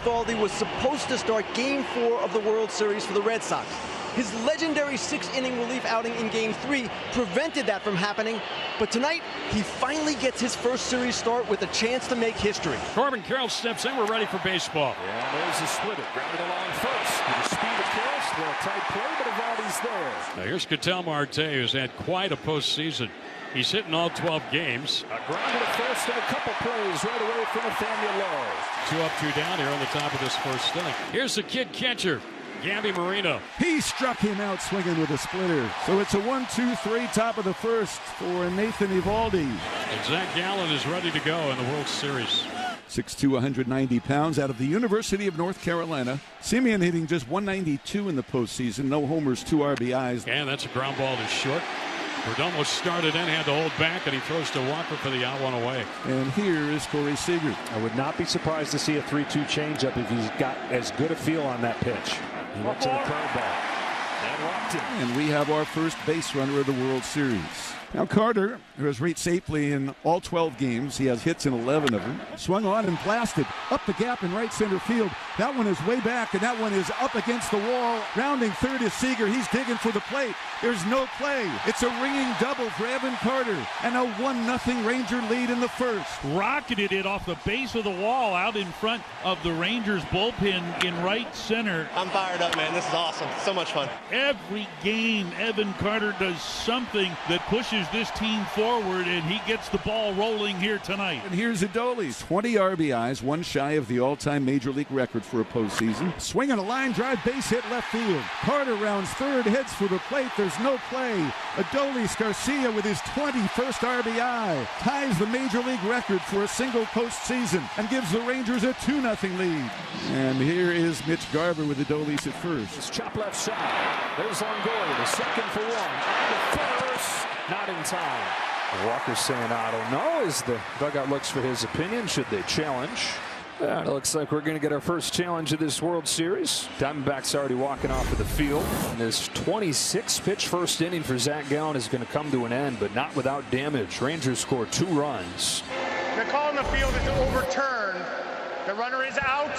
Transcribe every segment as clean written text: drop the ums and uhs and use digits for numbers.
Eovaldi was supposed to start Game 4 of the World Series for the Red Sox. His legendary 6-inning relief outing in Game 3 prevented that from happening, but tonight he finally gets his first series start with a chance to make history. Corbin Carroll steps in. We're ready for baseball. Yeah, there's a splitter. Grounded along first. With the speed of Carroll, still a tight play, but Eovaldi's there. Now here's Ketel Marte, who's had quite a postseason. He's hitting all 12 games. Grounded at first and a couple plays right away from Nathaniel Lowe. 2 up, 2 down here on the top of this first inning. Here's the kid catcher, Gabby Marino. He struck him out swinging with a splitter. So it's a 1-2-3 top of the first for Nathan Eovaldi. And Zac Gallen is ready to go in the World Series. 6'2", 190 pounds, out of the University of North Carolina. Semien hitting just 192 in the postseason. No homers, 2 RBIs. And that's a ground ball to short. Perdomo started in, had to hold back, and he throws to Walker for the out one away. And here is Corey Seager. I would not be surprised to see a 3-2 changeup if he's got as good a feel on that pitch. He went to the curveball and walked it. And we have our first base runner of the World Series. Now Carter, who has reached safely in all 12 games, he has hits in 11 of them, swung on and blasted up the gap in right center field. That one is way back, and that one is up against the wall. Rounding third is Seager. He's digging for the plate. There's no play. It's a ringing double for Evan Carter, and a 1-0 Ranger lead in the first. Rocketed it off the base of the wall out in front of the Rangers bullpen in right center. I'm fired up, man. This is awesome. So much fun. Every game, Evan Carter does something that pushes this team forward, and he gets the ball rolling here tonight. And here's Adolis, 20 RBIs, one shy of the all-time Major League record for a postseason. Swinging a line drive, base hit left field. Carter rounds third, heads for the plate. There's no play. Adolis Garcia with his 21st RBI ties the Major League record for a single postseason and gives the Rangers a 2-0 lead. And here is Mitch Garver with Adolis at first. It's chop left side. There's Longoria, the second for one. And the first, not in time. Walker's saying, I don't know, as the dugout looks for his opinion. Should they challenge? It looks like we're going to get our first challenge of this World Series. Diamondbacks already walking off of the field. And this 26-pitch first inning for Zac Gallen is going to come to an end, but not without damage. Rangers score 2 runs. The call in the field is overturned. The runner is out.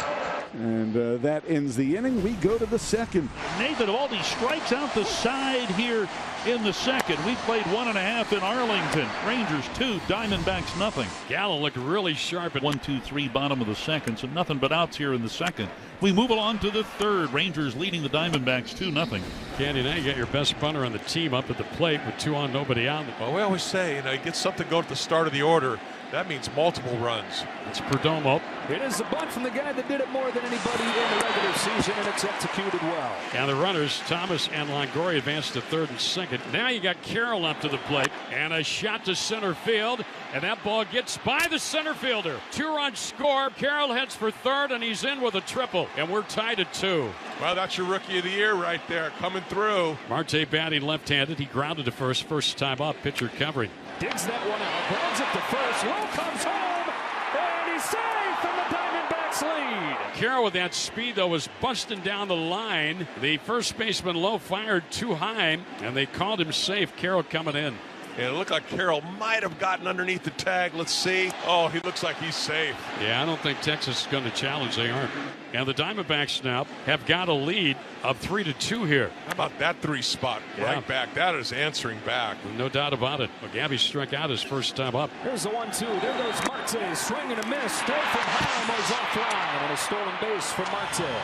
And that ends the inning. We go to the second. Nathan Eovaldi strikes out the side here in the second. We played 1.5 in Arlington. Rangers 2, Diamondbacks nothing. Gallen looked really sharp at 1-2-3 bottom of the second, so nothing but outs here in the second. We move along to the third. Rangers leading the Diamondbacks 2-0. Candy. Now you got your best bunter on the team up at the plate with 2 on, nobody out. Well, we always say, you get something going at the start of the order. That means multiple runs. It's Perdomo. It is the bunt from the guy that did it more than anybody in the regular season, and it's executed well. And the runners, Thomas and Longoria, advanced to third and second. Now you got Carroll up to the plate, and a shot to center field, and that ball gets by the center fielder. 2-run score. Carroll heads for third, and he's in with a triple, and we're tied at 2. Well, that's your rookie of the year right there, coming through. Marte batting left-handed. He grounded to first time up. Pitcher covering. Digs that one out, grounds it to first. Lowe comes home, and he's safe, and the Diamondbacks lead. Carroll with that speed, though, was busting down the line. The first baseman, Lowe, fired too high, and they called him safe. Carroll coming in. And it looked like Carroll might have gotten underneath the tag. Let's see. Oh, he looks like he's safe. Yeah, I don't think Texas is going to challenge. They aren't. And the Diamondbacks now have got a lead of 3-2 here. How about that 3 spot right back? That is answering back. No doubt about it. Well, Gabby struck out his first time up. Here's the 1-2. There goes Marte. Swing and a miss. Throw from Heim was offline. And a stolen base for Marte.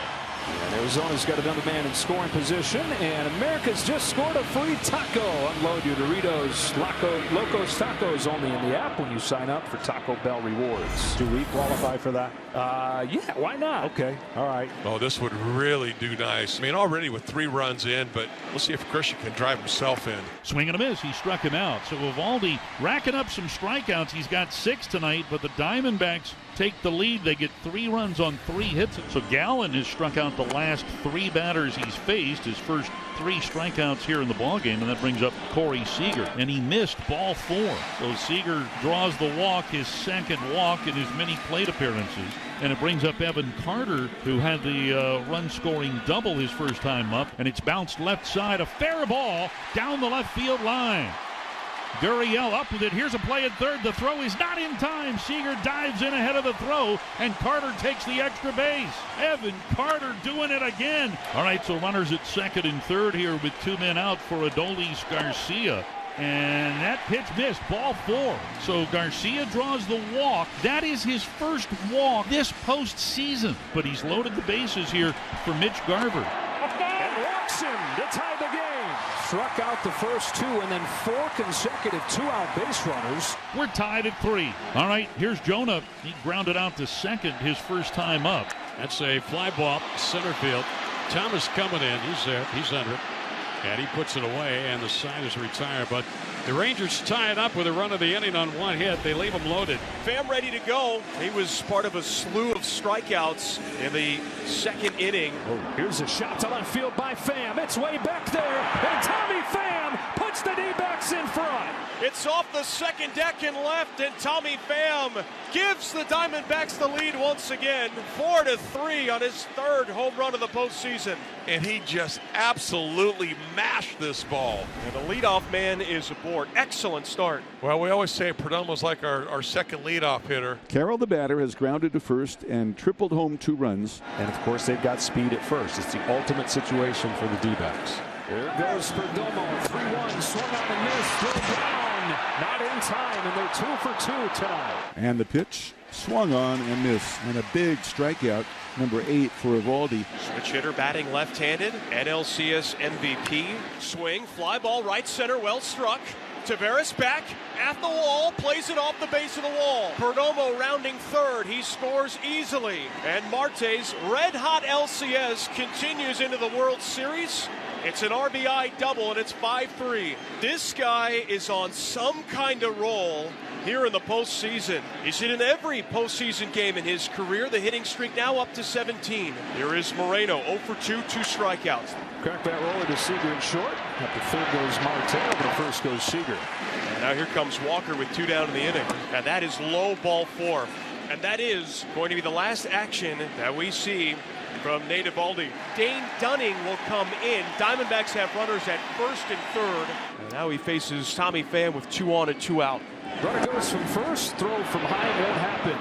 And Arizona's got another man in scoring position, and America's just scored a free taco. Unload your Doritos Locos Tacos only in the app when you sign up for Taco Bell Rewards. Do we qualify for that? Yeah, why not? Okay, all right. Oh, this would really do nice. I mean, already with 3 runs in, but we'll see if Christian can drive himself in. Swing and a miss. He struck him out. So Eovaldi racking up some strikeouts. He's got 6 tonight, but the Diamondbacks take the lead. They get 3 runs on 3 hits. So Gallen has struck out the last 3 batters he's faced. His first 3 strikeouts here in the ballgame, and that brings up Corey Seager. And he missed ball 4. So Seager draws the walk, his second walk in his many plate appearances. And it brings up Evan Carter, who had the run-scoring double his first time up. And it's bounced left side, a fair ball down the left field line. Gurriel up with it. Here's a play at third. The throw is not in time. Seager dives in ahead of the throw, and Carter takes the extra base. Evan Carter doing it again. All right, so runners at second and third here with 2 men out for Adolis Garcia. And that pitch missed, ball 4. So Garcia draws the walk. That is his first walk this postseason. But he's loaded the bases here for Mitch Garver. And walks him to tie the game. Struck out the first 2 and then 4 consecutive 2-out base runners. We're tied at 3. All right, here's Jonah. He grounded out to second his first time up. That's a fly ball, center field. Thomas coming in. He's there. He's under it. And he puts it away, and the side is retired. But the Rangers tie it up with a run of the inning on 1 hit. They leave him loaded. Pham ready to go. He was part of a slew of strikeouts in the second inning. Oh, here's a shot to left field by Pham. It's way back there, and Tommy Pham puts the D-backs in front. It's off the second deck and left, and Tommy Pham gives the Diamondbacks the lead once again, 4-3 on his 3rd home run of the postseason. And he just absolutely mashed this ball. And the leadoff man is aboard. Excellent start. Well, we always say Perdomo's like our second leadoff hitter. Carroll, the batter, has grounded to first and tripled home 2 runs. And of course, they've got speed at first. It's the ultimate situation for the D-backs. There goes Perdomo, 3-1, swung on and missed, throw down, not in time, and they're 2 for 2 tonight. And the pitch swung on and missed. And a big strikeout, number 8 for Eovaldi. Switch hitter batting left-handed, NLCS MVP. Swing, fly ball right center, well struck. Taveras back at the wall, plays it off the base of the wall. Perdomo rounding third, he scores easily. And Marte's red-hot LCS continues into the World Series. It's an RBI double, and it's 5-3. This guy is on some kind of roll here in the postseason. He's hit in every postseason game in his career. The hitting streak now up to 17. Here is Moreno, 0 for 2, 2 strikeouts. Crack that roller to Seager in short. At the third goes Marte, but first goes Seager. And now here comes Walker with 2 down in the inning. And that is low, ball 4. And that is going to be the last action that we see from Nate Eovaldi. Dane Dunning will come in. Diamondbacks have runners at first and third. And now he faces Tommy Pham with 2 on and 2 out. Runner goes from first, throw from high won't happen.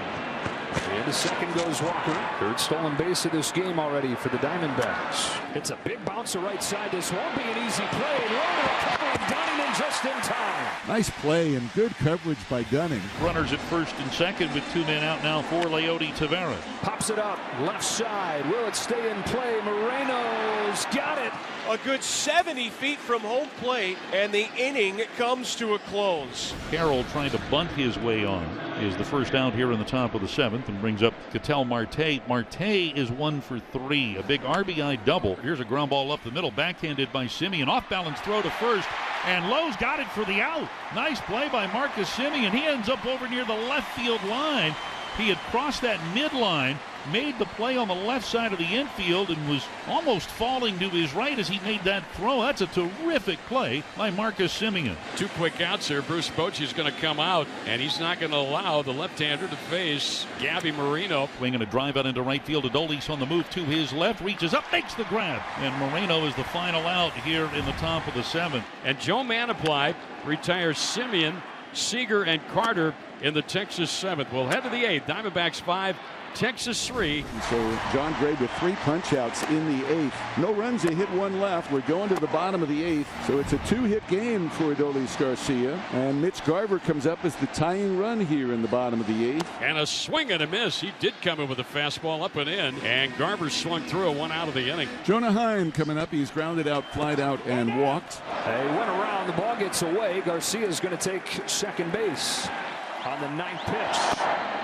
And the second goes Walker. 3rd stolen base of this game already for the Diamondbacks. It's a big bounce to right side. This won't be an easy play. And Lowe recovering Dunning in just in time. Nice play and good coverage by Dunning. Runners at first and second with 2 men out now for Leody Taveras. Pops it up, left side. Will it stay in play? Moreno's got it. A good 70 feet from home plate, and the inning comes to a close. Carroll trying to bunt his way on is the first out here in the top of the 7th and brings up Ketel Marte. Marte is 1 for 3, a big RBI double. Here's a ground ball up the middle, backhanded by Semien. Off balance throw to first, and Lowe's got it for the out. Nice play by Marcus Semien. He ends up over near the left field line. He had crossed that midline, made the play on the left side of the infield, and was almost falling to his right as he made that throw. That's a terrific play by Marcus Semien. 2 quick outs here. Bruce Bochy's going to come out, and he's not going to allow the left-hander to face Gabby Moreno. Swinging a drive out into right field. Adolis on the move to his left, reaches up, makes the grab, and Moreno is the final out here in the top of the 7th. And Joe Mantiply retires Semien, Seager, and Carter in the Texas 7th. We'll head to the 8th. Diamondbacks 5, Texas 3. So Jon Gray with 3 punch-outs in the 8th. No runs, they hit 1 left. We're going to the bottom of the 8th. So it's a 2-hit game for Adolis Garcia. And Mitch Garver comes up as the tying run here in the bottom of the 8th. And a swing and a miss. He did come in with a fastball up and in. And Garver swung through a 1 out of the inning. Jonah Heim coming up. He's grounded out, flied out, and walked. They went around. The ball gets away. Garcia's going to take second base. On the 9th pitch,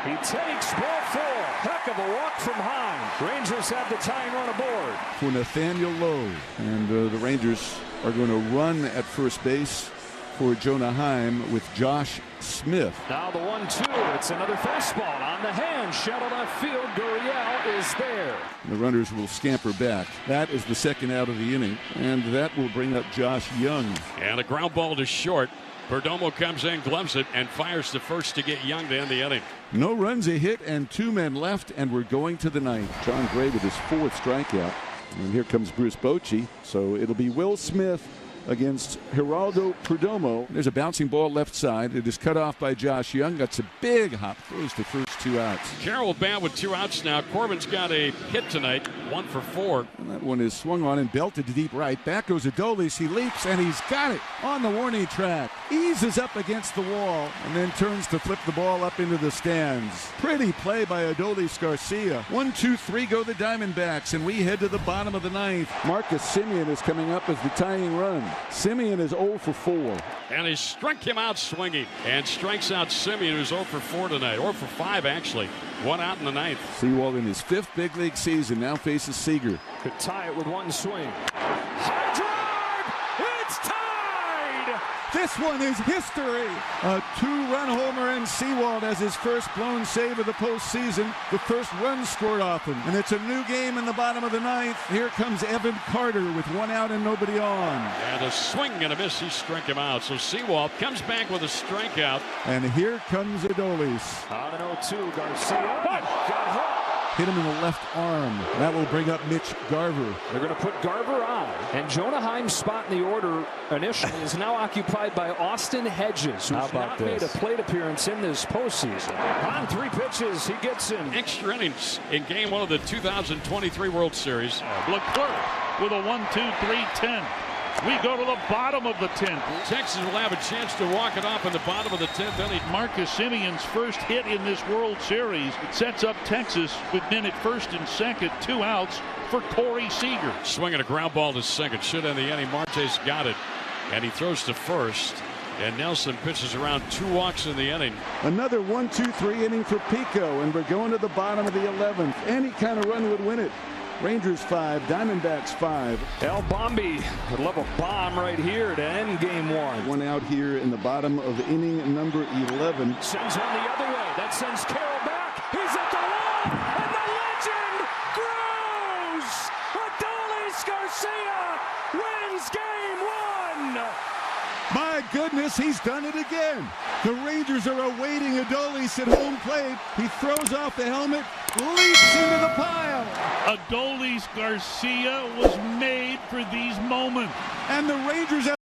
he takes ball 4. Heck of a walk from Heim. Rangers have the tying run aboard. For Nathaniel Lowe. And the Rangers are going to run at first base for Jonah Heim with Josh Smith. Now the 1-2. It's another fastball on the hand. Shallow left field. Gurriel is there. The runners will scamper back. That is the second out of the inning. And that will bring up Josh Young. And a ground ball to short. Perdomo comes in, gloves it, and fires to first to get Young to end the inning. No runs, a hit, and 2 men left, and we're going to the 9th. Jon Gray with his 4th strikeout. And here comes Bruce Bochy. So it'll be Will Smith against Geraldo Perdomo. There's a bouncing ball left side. It is cut off by Josh Young. That's a big hop. Throws the first 2 outs. Carroll bat with 2 outs now. Corbin's got a hit tonight, 1 for 4. And that one is swung on and belted to deep right. Back goes Adolis. He leaps and he's got it on the warning track. Eases up against the wall and then turns to flip the ball up into the stands. Pretty play by Adolis Garcia. 1, 2, 3 go the Diamondbacks, and we head to the bottom of the 9th. Marcus Semien is coming up as the tying run. Semien is 0 for 4. And he struck him out swinging and strikes out Semien, who's 0 for 4 tonight, or for 5 actually. 1 out in the 9th. Sewald in his 5th big league season now faces Seager. Could tie it with 1 swing. High drive! It's tied! This one is history. A 2-run homer, and Sewald has his first blown save of the postseason. The first run scored off him. And it's a new game in the bottom of the 9th. Here comes Evan Carter with 1 out and nobody on. And a swing and a miss. He struck him out. So Sewald comes back with a strikeout. And here comes Adolis. On an 0-2, Garcia. Got hit. Hit him in the left arm. That will bring up Mitch Garver. They're going to put Garver on. And Jonah Heim's spot in the order initially is now occupied by Austin Hedges, who's not made a plate appearance in this postseason. On 3 pitches, he gets in. Extra innings in Game 1 of the 2023 World Series. Leclerc with a 1-2-3-10. We go to the bottom of the 10th. Texas will have a chance to walk it off in the bottom of the 10th inning. Marcus Semien's first hit in this World Series. It sets up Texas with men at first and second, 2 outs for Corey Seager. Swinging a ground ball to second. Should end the inning. Marte's got it. And he throws to first. And Nelson pitches around 2 walks in the inning. Another 1-2-3 inning for Pico, and we're going to the bottom of the 11th. Any kind of run would win it. Rangers 5, Diamondbacks 5. El Bombi would love a bomb right here to end Game 1. 1 out here in the bottom of inning number 11. Sends one the other way. That sends Carroll back. He's at the wall, and the legend grows. Adolis Garcia wins Game 1. My goodness, he's done it again. The Rangers are awaiting Adolis at home plate. He throws off the helmet, leaps into the pile. Adolis Garcia was made for these moments. And the Rangers have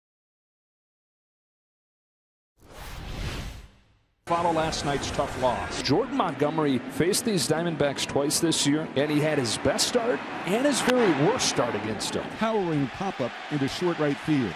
follow last night's tough loss. Jordan Montgomery faced these Diamondbacks twice this year, and he had his best start and his very worst start against them. Powering pop-up into short right field.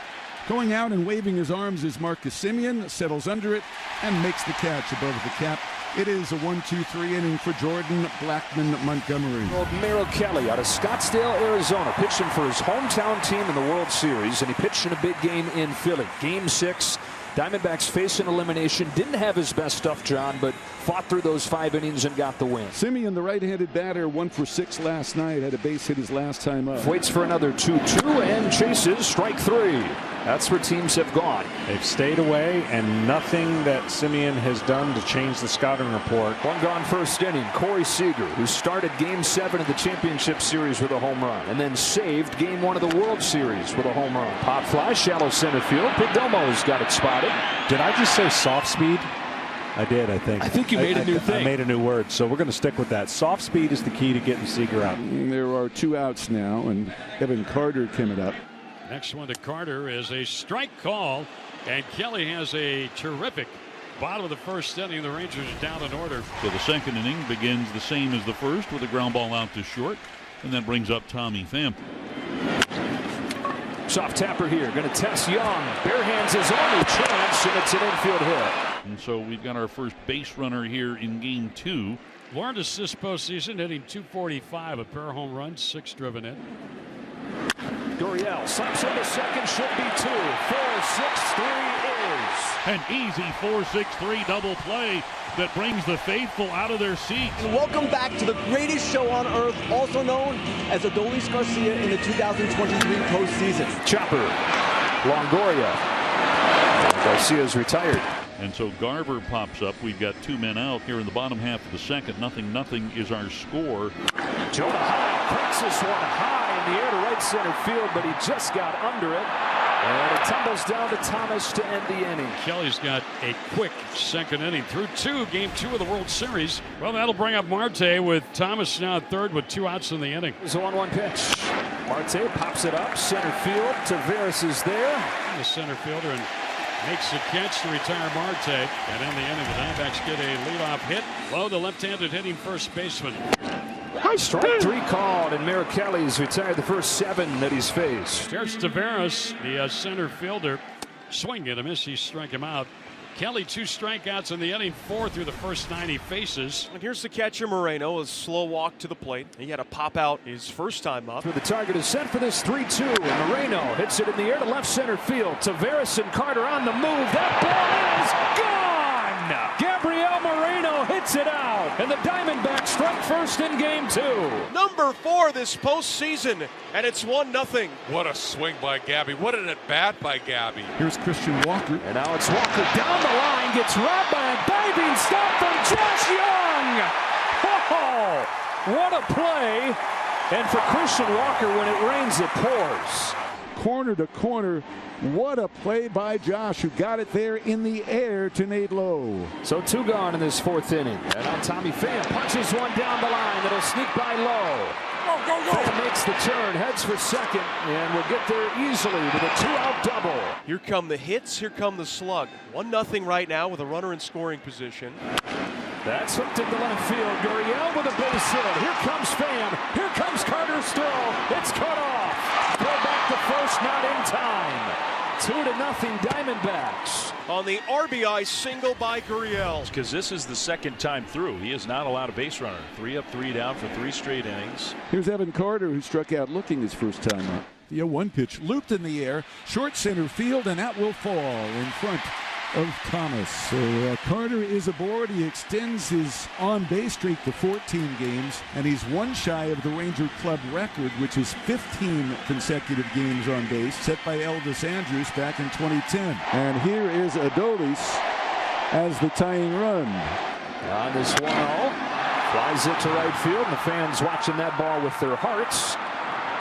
Going out and waving his arms is Marcus Semien, settles under it, and makes the catch above the cap. It is a 1-2-3 inning for Jordan Blackman Montgomery. Merrill Kelly out of Scottsdale, Arizona, pitching for his hometown team in the World Series, and he pitched in a big game in Philly. Game 6. Diamondbacks facing elimination. Didn't have his best stuff, John, but fought through those 5 innings and got the win. Semien, the right-handed batter, 1 for 6 last night. Had a base hit his last time up. Waits for another 2-2 and chases strike 3. That's where teams have gone. They've stayed away, and nothing that Semien has done to change the scouting report. 1 gone first inning. Corey Seager, who started Game 7 of the championship series with a home run, and then saved Game 1 of the World Series with a home run. Pop fly, shallow center field. Perdomo's got it spotted. Did I just say soft speed? I did, I think. I think you made a new thing. I made a new word, so we're going to stick with that. Soft speed is the key to getting Seager out. There are 2 outs now, and Evan Carter coming up. Next one to Carter is a strike call, and Kelly has a terrific bottom of the first inning. The Rangers are down in order. So the second inning begins the same as the first with a ground ball out to short, and that brings up Tommy Pham. Soft tapper here, going to test Young. Bare hands his only chance, and it's an infield hit. And so we've got our first base runner here in Game 2. Lauren assists postseason, hitting .245, a pair of home runs, 6 driven in. Gurriel slaps into second, should be 2. 4-6-3 is. An easy 4-6-3 double play that brings the faithful out of their seats. And welcome back to the greatest show on earth, also known as Adolis Garcia in the 2023 postseason. Chopper, Longoria. Garcia's retired. And so Garver pops up. We've got 2 men out here in the bottom half of the second. 0-0 is our score. Jonah Heim cracks this one high in the air to right center field, but he just got under it. And it tumbles down to Thomas to end the inning. Kelly's got a quick second inning through 2, Game 2 of the World Series. Well, that'll bring up Marte with Thomas now at third with 2 outs in the inning. It's a 1-1 pitch. Marte pops it up, center field. Taveras is there. The center fielder and makes the catch to retire Marte. And in the inning, the Diamondbacks get a leadoff hit. Lowe, the left-handed hitting first baseman. Strike 3 called, and Merrill Kelly's retired the first 7 that he's faced. There's Taveras, the center fielder. Swing and a miss. He struck him out. Kelly 2 strikeouts in the inning, 4 through the first 9 he faces. And here's the catcher, Moreno, a slow walk to the plate. He had to pop out his first time up. The target is set for this 3-2, and Moreno hits it in the air to left center field. Taveras and Carter on the move. That ball is gone! Gabriel Moreno hits it out, and the Diamondbacks strike first in game 2. Number 4 this postseason, and it's 1-0. What a swing by Gabby. What an at-bat by Gabby. Here's Christian Walker. And now it's Walker down the line, gets robbed by a diving stop from Josh Young. Oh, what a play. And for Christian Walker, when it rains, it pours. Corner to corner. What a play by Josh, who got it there in the air to Nate Lowe. So 2 gone in this 4th inning. And now Tommy Pham punches one down the line. That'll sneak by Lowe. Pham makes the turn, heads for second, and will get there easily with a 2-out double. Here come the hits, here come the slug. 1-0 right now with a runner in scoring position. That's hooked into left field. Gurriel with a base hit. Here comes Pham. Here comes Carter's throw. It's cut off. Throw back to first, not in time. 2-0 Diamondbacks. On the RBI single by Gurriel. Because this is the second time through. He has not allowed a base runner. 3 up, 3 down for 3 straight innings. Here's Evan Carter, who struck out looking his first time up. The 0-1 pitch looped in the air, short center field, and that will fall in front of Thomas. So Carter is aboard. He extends his on-base streak to 14 games, and he's 1 shy of the Ranger Club record, which is 15 consecutive games on base, set by Elvis Andrus back in 2010. And here is Adolis as the tying run. On this 1-0, flies it to right field, and the fans watching that ball with their hearts.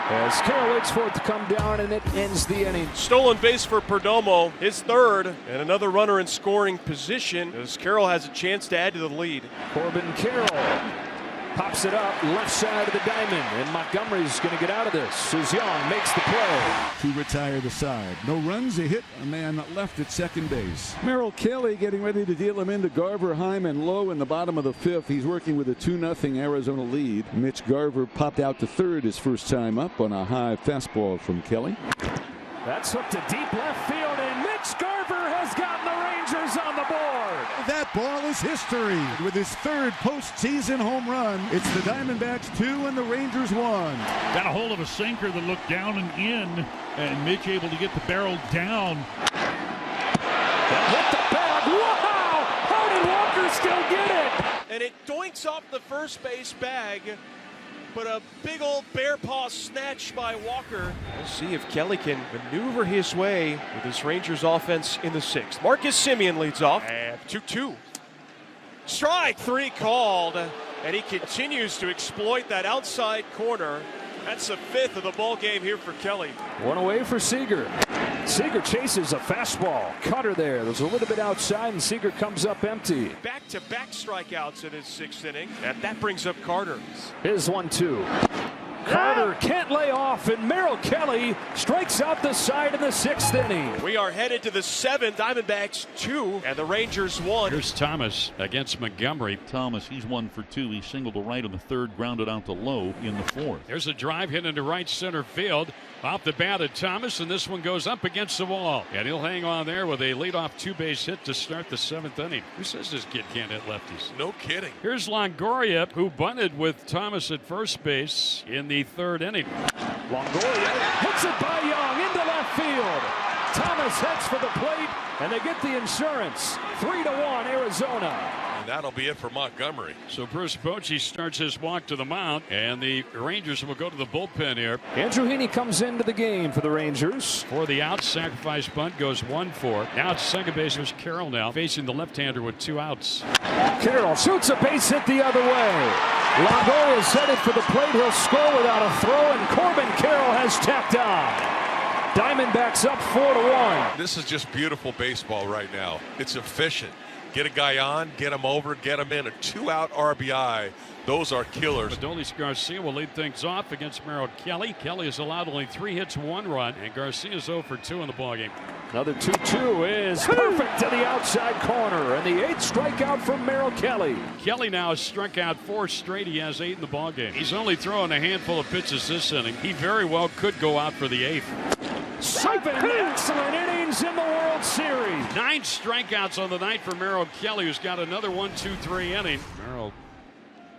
As Carroll waits for it to come down, and it ends the inning. Stolen base for Perdomo, his 3rd, and another runner in scoring position as Carroll has a chance to add to the lead. Corbin Carroll pops it up left side of the diamond, and Montgomery's going to get out of this as Young makes the play. To retire the side. No runs, a hit, a man left at second base. Merrill Kelly getting ready to deal him into Garver, Heim, and Lowe in the bottom of the 5th. He's working with a 2-0 Arizona lead. Mitch Garver popped out to third his first time up on a high fastball from Kelly. That's hooked to deep left field, and Mitch Garver has gotten the Rangers on the board. That ball is history. With his 3rd postseason home run, it's the Diamondbacks 2 and the Rangers 1. Got a hold of a sinker that looked down and in, and Mitch able to get the barrel down. That hit the bag. Wow! How did Walker still get it? And it doinks off the first base bag, but a big old bear paw snatch by Walker. We'll see if Kelly can maneuver his way with this Rangers offense in the 6th. Marcus Semien leads off. And 2-2. Strike 3 called, and he continues to exploit that outside corner. That's the 5th of the ball game here for Kelly. 1 away for Seager. Seager chases a fastball. Cutter there. There's a little bit outside, and Seager comes up empty. Back-to-back strikeouts in his 6th inning, and that brings up Carter. Here's 1-2. Carter can't lay off, and Merrill Kelly strikes out the side in the 6th inning. We are headed to the 7th. Diamondbacks 2 and the Rangers 1. Here's Thomas against Montgomery. Thomas, he's 1 for 2. He singled to right on the 3rd, grounded out to Lowe in the 4th. There's a drive hit into right center field. Off the bat of Thomas, and this one goes up against the wall. And he'll hang on there with a leadoff 2-base hit to start the 7th inning. Who says this kid can't hit lefties? No kidding. Here's Longoria, who bunted with Thomas at first base in the 3rd inning. Longoria hits it by Young into left field. Thomas heads for the plate, and they get the insurance. 3-1 Arizona. And that'll be it for Montgomery. So Bruce Bochy starts his walk to the mound, and the Rangers will go to the bullpen here. Andrew Heaney comes into the game for the Rangers. For the out, sacrifice bunt goes 1-4. Now it's second baseman Carroll now facing the left-hander with 2 outs. Carroll shoots a base hit the other way. Longoria is headed for the plate. He'll score without a throw, and Corbin Carroll has tapped on. Diamondbacks up 4-1. This is just beautiful baseball right now. It's efficient. Get a guy on, get him over, get him in. A 2-out RBI. Those are killers. Adolis Garcia will lead things off against Merrill Kelly. Kelly has allowed only 3 hits, 1 run, and Garcia's 0 for 2 in the ballgame. Another 2-2 is perfect to the outside corner, and the 8th strikeout from Merrill Kelly. Kelly now has struck out 4 straight. He has 8 in the ballgame. He's only throwing a handful of pitches this inning. He very well could go out for the 8th. 7 excellent innings in the World Series. 9 strikeouts on the night for Merrill Kelly, who's got another 1-2-3 inning. Merrill,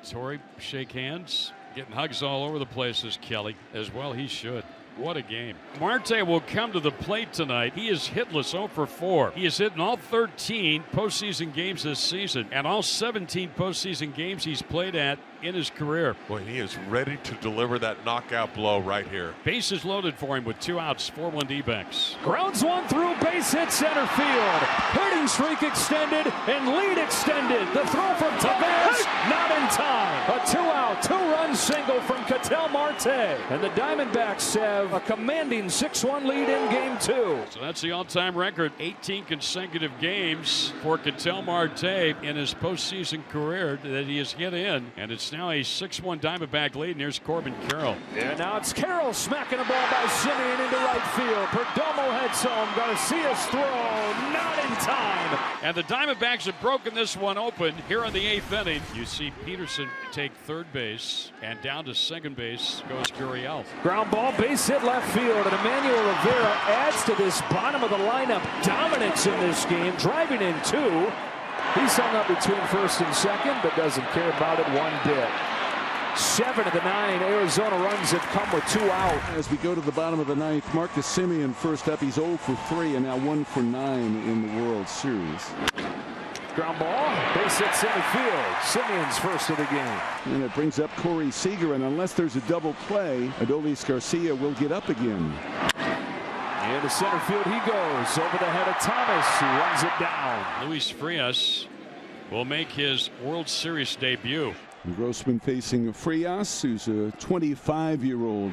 Torrey shake hands, getting hugs all over the place as Kelly. As well he should. What a game. Marte will come to the plate tonight. He is hitless, 0 for 4. He has hit in all 13 postseason games this season and all 17 postseason games he's played at in his career. Boy, he is ready to deliver that knockout blow right here. Bases loaded for him with 2 outs, 4-1 D-backs. Grounds one through, base hit center field. Hitting streak extended and lead extended. The throw from Taveras, not in time. A 2-out, 2-run single from Ketel Marte. And the Diamondbacks have a commanding 6-1 lead in game 2. So that's the all-time record, 18 consecutive games for Ketel Marte in his postseason career that he has hit in. And it's now a 6-1 Diamondback lead. And here's Corbin Carroll. And now it's Carroll smacking a ball by Semien into right field. Perdomo heads home. Garcia's throw, not in time. And the Diamondbacks have broken this one open here in the 8th inning. You see Peterson take third base, and down to second base goes Gurriel. Ground ball, base hit left field, and Emmanuel Rivera adds to this bottom of the lineup dominance in this game, driving in 2. He's hung up between first and second, but doesn't care about it one bit. 7 of the 9 Arizona runs have come with 2 out. As we go to the bottom of the 9th, Marcus Semien first up. He's 0 for 3 and now 1 for 9 in the World Series. Ground ball, base hit center field. Semien's first of the game. And it brings up Corey Seager, and unless there's a double play, Adolis Garcia will get up again. Into center field he goes, over the head of Thomas, who runs it down. Luis Frias will make his World Series debut. Grossman facing Frias, who's a 25-year-old.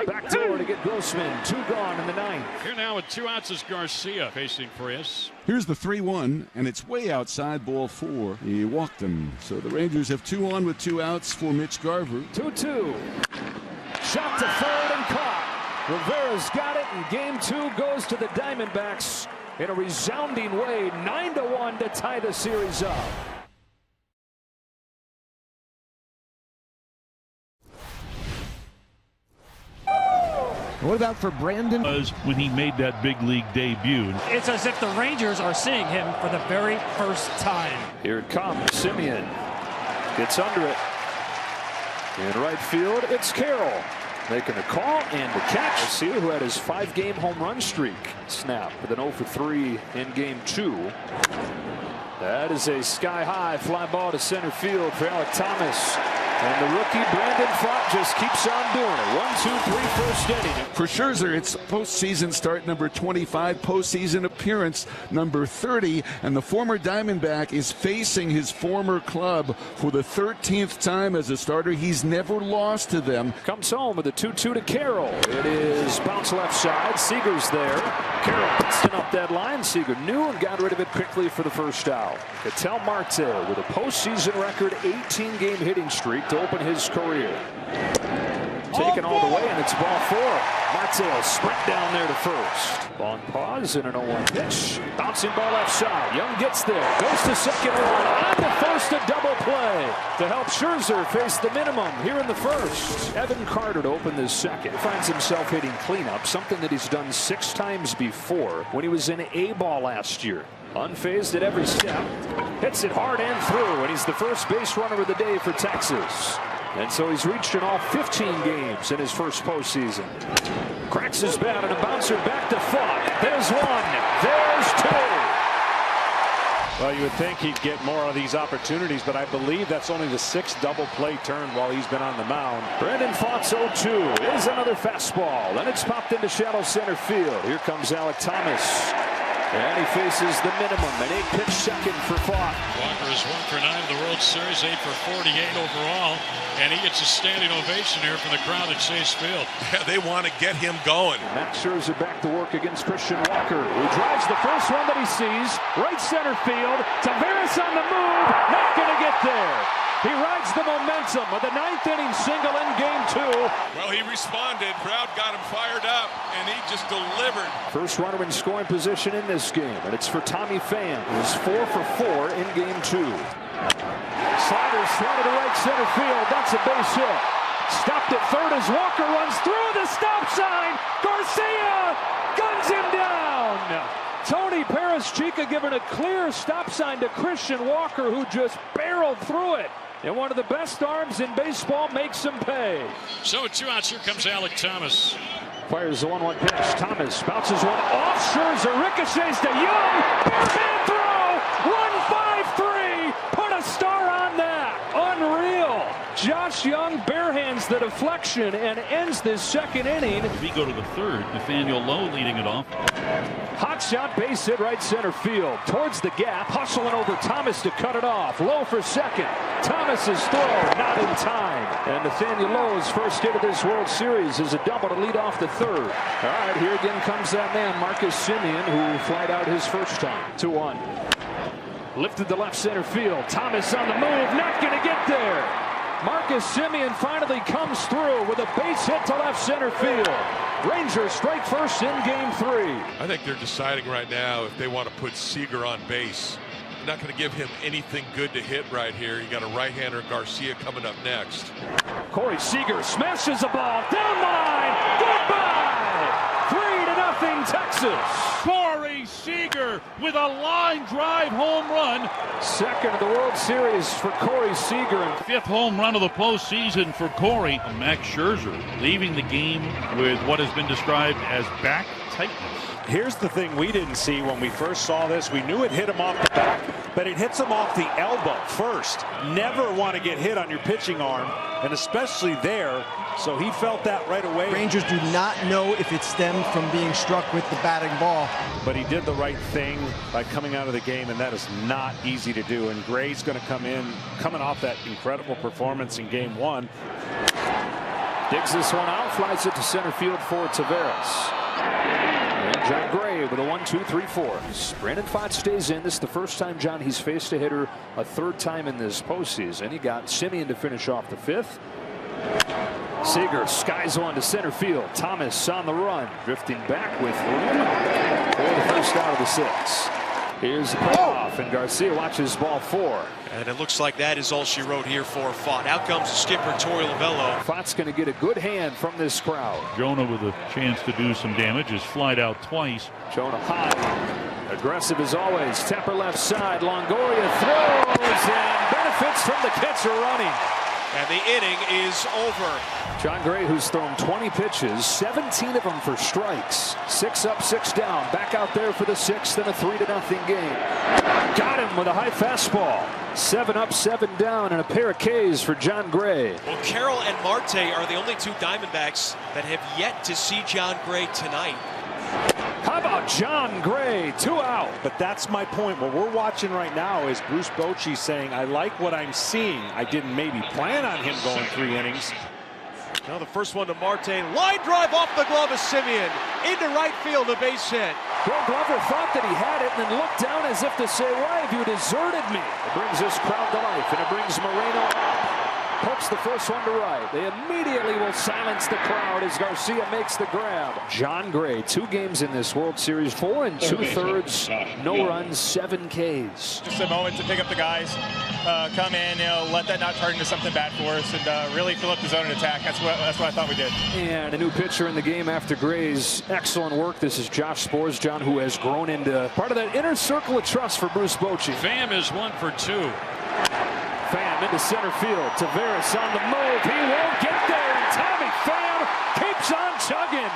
Backdoor to get Grossman, 2 gone in the 9th. Here now with 2 outs is Garcia facing Frias. Here's the 3-1, and it's way outside ball 4. He walked him. So the Rangers have 2 on with 2 outs for Mitch Garver. 2-2. Shot to third and caught. Rivera's got it, and game 2 goes to the Diamondbacks in a resounding way, 9-1 to tie the series up. What about for Brandon? Was when he made that big league debut. It's as if the Rangers are seeing him for the very first time. Here it comes. Semien gets under it. In right field, it's Carroll making a call and the catch. Garcia, who had his 5-game home run streak, snap with an 0 for 3 in game 2. That is a sky-high fly ball to center field for Alek Thomas. And the rookie Brandon Pfaadt just keeps on doing it. 1, 2, 3, first inning. For Scherzer, it's postseason start number 25, postseason appearance number 30, and the former Diamondback is facing his former club for the 13th time as a starter. He's never lost to them. Comes home with a 2-2 to Carroll. It is bounce left side. Seager's there. Carroll pisting up that line. Seager knew and got rid of it quickly for the first out. Ketel Marte with a postseason record 18-game hitting streak to open his career. Taken all the way, and it's ball 4. Marte will sprint down there to first. On pause and an 0-1 pitch. Bouncing ball left side. Young gets there. Goes to second one. On to first, a double play to help Scherzer face the minimum here in the first. Evan Carter to open this second. Finds himself hitting cleanup, something that he's done 6 times before when he was in A-ball last year. Unfazed at every step. Hits it hard and through, and he's the first base runner of the day for Texas. And so he's reached in all 15 games in his first postseason. Cracks his bat and a bouncer back to Pfaadt. There's 1. There's 2. Well, you would think he'd get more of these opportunities, but I believe that's only the 6th double play turn while he's been on the mound. Brandon Pfaadt's 0-2 is another fastball, and it's popped into shallow center field. Here comes Alek Thomas. And he faces the minimum, an 8-pitch second for Falk. Walker is 1 for 9 in the World Series, 8 for 48 overall, and he gets a standing ovation here from the crowd at Chase Field. Yeah, they want to get him going. Max Scherzer back to work against Christian Walker, who drives the first one that he sees, right center field. Taveras on the move, not going to get there. He rides the momentum of the 9th inning single in Game 2. Well, he responded. Crowd got him fired up, and he just delivered. First runner in scoring position in this game, and it's for Tommy Pham, who's 4 for 4 in Game 2. Sliders thrown to right center field. That's a base hit. Stopped at third as Walker runs through the stop sign. Garcia guns him down. Tony Paraschica giving a clear stop sign to Christian Walker, who just barreled through it. And one of the best arms in baseball makes him pay. So with 2 outs, here comes Alek Thomas. Fires the 1-1 pitch. Thomas bounces one off Scherzer, ricochets to Young. Barehand throw. 1-5-3. Put a star on that. Unreal. Josh Young barehands the deflection and ends this second inning. We go to the third. Nathaniel Lowe leading it off. Hot shot, base hit right center field. Towards the gap, hustling over Thomas to cut it off. Lowe for second. Thomas's throw not in time. And Nathaniel Lowe's first hit of this World Series is a double to lead off the third. All right, here again comes that man, Marcus Semien, who flied out his first time. 2-1. Lifted to left center field. Thomas on the move, not going to get there. Marcus Semien finally comes through with a base hit to left center field. Rangers strike first in Game 3. I think they're deciding right now if they want to put Seager on base. They're not going to give him anything good to hit right here. You got a right-hander, Garcia, coming up next. Corey Seager smashes the ball down the line. Goodbye. 3-0 Texas. Corey Seager with a line drive home run. Second of the World Series for Corey Seager. 5th home run of the postseason for Corey. Max Scherzer leaving the game with what has been described as back tightness. Here's the thing we didn't see when we first saw this. We knew it hit him off the back, but it hits him off the elbow first. Never want to get hit on your pitching arm, and especially there. So he felt that right away. Rangers do not know if it stemmed from being struck with the batting ball. But he did the right thing by coming out of the game, and that is not easy to do. And Gray's going to come in, coming off that incredible performance in Game 1. Digs this one out, flies it to center field for Taveras. And Jon Gray with a 1-2-3-4. Brandon Pfaadt stays in. This is the first time, John, he's faced a hitter a third time in this postseason. He got Semien to finish off the 5th. Seager skies one to center field. Thomas on the run, drifting back with room for the first out of the 6. Here's the payoff, and Garcia watches ball 4. And it looks like that is all she wrote here for Pfaadt. Out comes the skipper, Torey Lovullo. Pfaadt's going to get a good hand from this crowd. Jonah with a chance to do some damage is flied out twice. Jonah Heim, aggressive as always. Temper left side. Longoria throws and benefits from the catcher running. And the inning is over. Jon Gray, who's thrown 20 pitches, 17 of them for strikes. 6 up, 6 down. Back out there for the 6th in a 3-0 game. Got him with a high fastball. 7 up, 7 down, and a pair of Ks for Jon Gray. Well, Carroll and Marte are the only 2 Diamondbacks that have yet to see Jon Gray tonight. How about Jon Gray? 2 out. But that's my point. What we're watching right now is Bruce Bochy saying, I like what I'm seeing. I didn't maybe plan on him going 3 innings. Now the first one to Marte. Line drive off the glove of Semien. Into right field, a base hit. Bill Glover thought that he had it and then looked down as if to say, why have you deserted me? It brings this crowd to life, and it brings Moreno up. Pokes the first one to right. They immediately will silence the crowd as Garcia makes the grab. Jon Gray, 2 games in this World Series, 4 2/3, no runs, 7 Ks. Just a moment to pick up the guys, come in, let that not turn into something bad for us, and really fill up the zone and attack. That's what I thought we did. And a new pitcher in the game after Gray's excellent work. This is Josh Sborz, John, who has grown into part of that inner circle of trust for Bruce Bochy. Pham is 1 for 2. Pham into center field. Taveras on the move. He won't get there. And Tommy Pham keeps on chugging.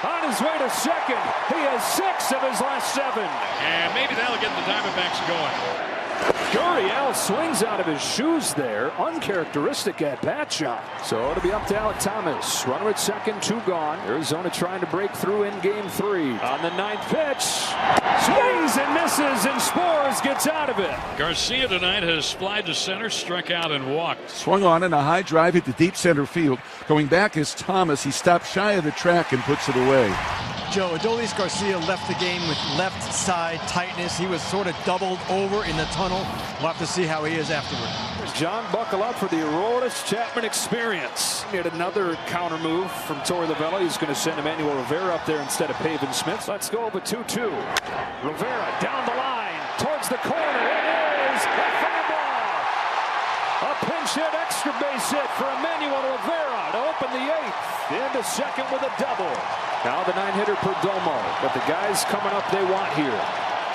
On his way to second. He has 6 of his last 7. And maybe that'll get the Diamondbacks going. Gurriel swings out of his shoes there. Uncharacteristic at-bat shot. So it'll be up to Alek Thomas. Runner at second, 2 gone. Arizona trying to break through in game 3. On the 9th pitch. Swings and misses, and Spores gets out of it. Garcia tonight has flied to center, struck out, and walked. Swung on in a high drive hit to deep center field. Going back is Thomas. He stops shy of the track and puts it away. Joe, Adolis Garcia left the game with left side tightness. He was sort of doubled over in the tunnel. We'll have to see how he is afterward. John, buckle up for the Aroldis Chapman experience. He had another counter move from Torey Lovullo. He's going to send Emmanuel Rivera up there instead of Pavin Smith. Let's go with 2-2. Rivera down the line towards the corner. It is a foul ball. A pinch hit extra base hit for Emmanuel Rivera to open the 8th. Into second with a double. Now the 9-hitter Perdomo. But the guys coming up they want here.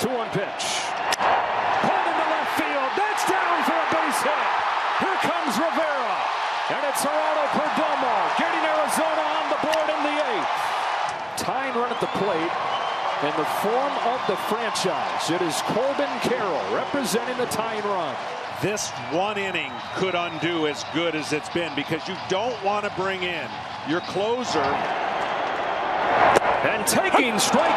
2-1 pitch. Pulled into left field. That's down for a base hit. Here comes Rivera. And it's Gerardo Perdomo getting Arizona on the board in the 8th. Tying run at the plate. In the form of the franchise, it is Corbin Carroll representing the tying run. This one inning could undo as good as it's been because you don't want to bring in your closer. And taking strike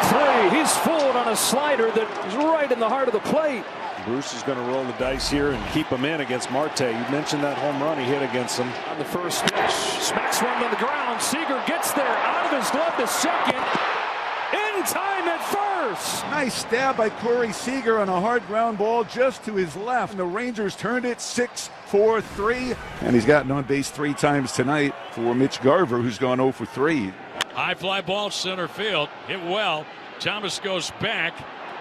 3, he's fooled on a slider that is right in the heart of the plate. Bruce is going to roll the dice here and keep him in against Marte. You mentioned that home run he hit against him. On the first pitch, smacks one to the ground. Seager gets there, out of his glove to second. In time at first. Nice stab by Corey Seager on a hard ground ball just to his left. And the Rangers turned it 6-4-3. And he's gotten on base 3 times tonight for Mitch Garver, who's gone 0 for 3. High fly ball center field. Hit well. Thomas goes back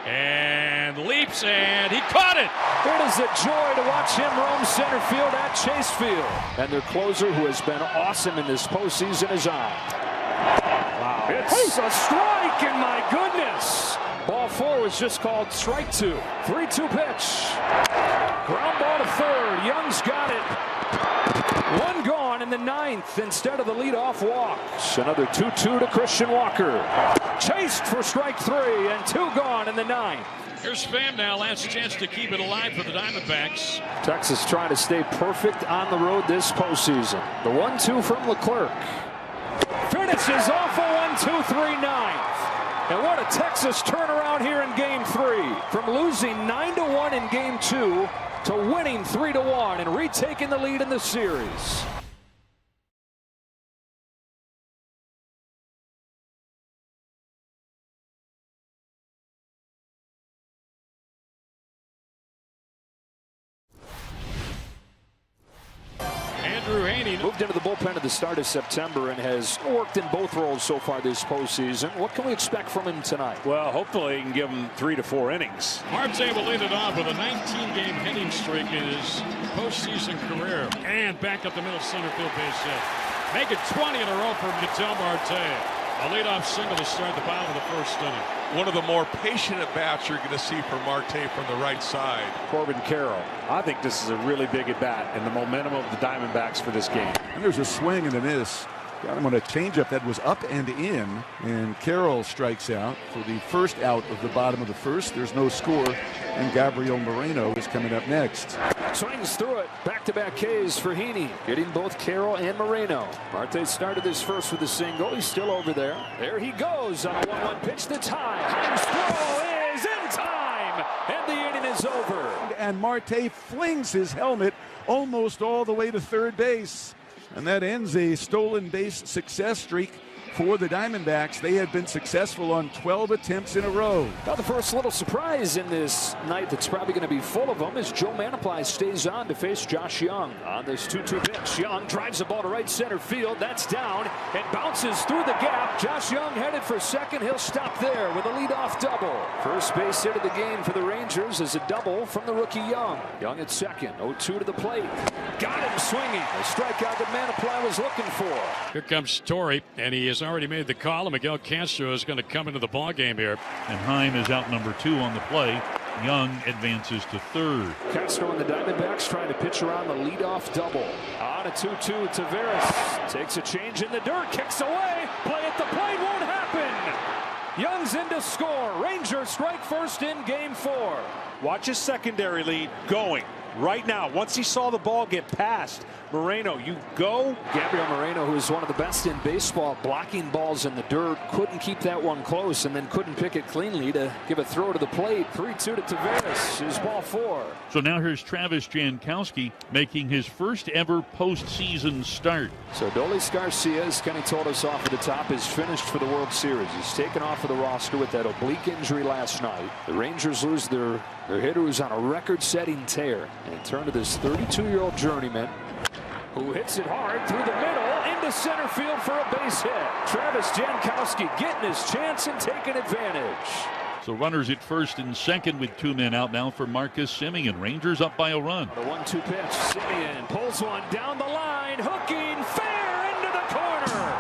and leaps, and he caught it. It is a joy to watch him roam center field at Chase Field. And their closer, who has been awesome in this postseason, is on. Wow. It's a strike, and my goodness. Ball 4 was just called strike 2. 3-2 pitch. Ground ball to third. Young's got it. 1 gone in the 9th instead of the leadoff walk. Another 2-2 to Christian Walker. Chased for strike 3 and 2 gone in the 9th. Here's Pham now. Last chance to keep it alive for the Diamondbacks. Texas trying to stay perfect on the road this postseason. The 1-2 from Leclerc. Finishes off a 1-2-3 9th. And what a Texas turnaround here in game 3. From losing 9-1 in game 2 to winning 3-1 and retaking the lead in the series. Heaney moved into the bullpen at the start of September and has worked in both roles so far this postseason. What can we expect from him tonight? Well, hopefully he can give him 3 to 4 innings. Marte will lead it off with a 19-game hitting streak in his postseason career. And back up the middle center field base hit. Make it 20 in a row for Miguel Marte. A leadoff single to start the bottom of the first inning. One of the more patient at-bats you're going to see from Marte from the right side. Corbin Carroll. I think this is a really big at-bat and the momentum of the Diamondbacks for this game. And there's a swing and a miss. Got him on a changeup that was up and in, and Carroll strikes out for the first out of the bottom of the first. There's no score, and Gabriel Moreno is coming up next. Swings through it. Back-to-back Ks for Heaney, getting both Carroll and Moreno. Marte started this first with a single. He's still over there. There he goes on a 1-1 pitch to tie. Heim's throw is in time, and the inning is over. And Marte flings his helmet almost all the way to third base. And that ends a stolen base success streak for the Diamondbacks. They had been successful on 12 attempts in a row. Now the first little surprise in this night that's probably going to be full of them is Joe Manaply stays on to face Josh Young. On this 2-2 pitch, Young drives the ball to right center field. That's down. It bounces through the gap. Josh Young headed for second. He'll stop there with a leadoff double. First base hit of the game for the Rangers is a double from the rookie Young. Young at second, 0-2 to the plate. Got him swinging. A strikeout that Manaply was looking for. Here comes Torey, and he has already made the call. And Miguel Castro is going to come into the ball game here. And Heim is out number 2 on the play. Young advances to third. Castro and the Diamondbacks trying to pitch around the leadoff double. On a 2-2, Taveras takes a change in the dirt, kicks away. Play at the plate won't happen. Young's in to score. Rangers strike first in game 4. Watch his secondary lead going right now. Once he saw the ball get past Moreno, you go. Gabriel Moreno, who is one of the best in baseball, blocking balls in the dirt, couldn't keep that one close and then couldn't pick it cleanly to give a throw to the plate. 3-2 to Taveras. His ball 4. So now here's Travis Jankowski making his first ever postseason start. So Adolis Garcia, as Kenny told us off at the top, is finished for the World Series. He's taken off of the roster with that oblique injury last night. The Rangers lose their hitter who's on a record-setting tear and turn to this 32-year-old journeyman who hits it hard through the middle into center field for a base hit. Travis Jankowski getting his chance and taking advantage. So runners at first and second with 2 men out now for Marcus Semien. Rangers up by a run. The 1-2 pitch. Semien pulls one down the line, hooking fair into the corner.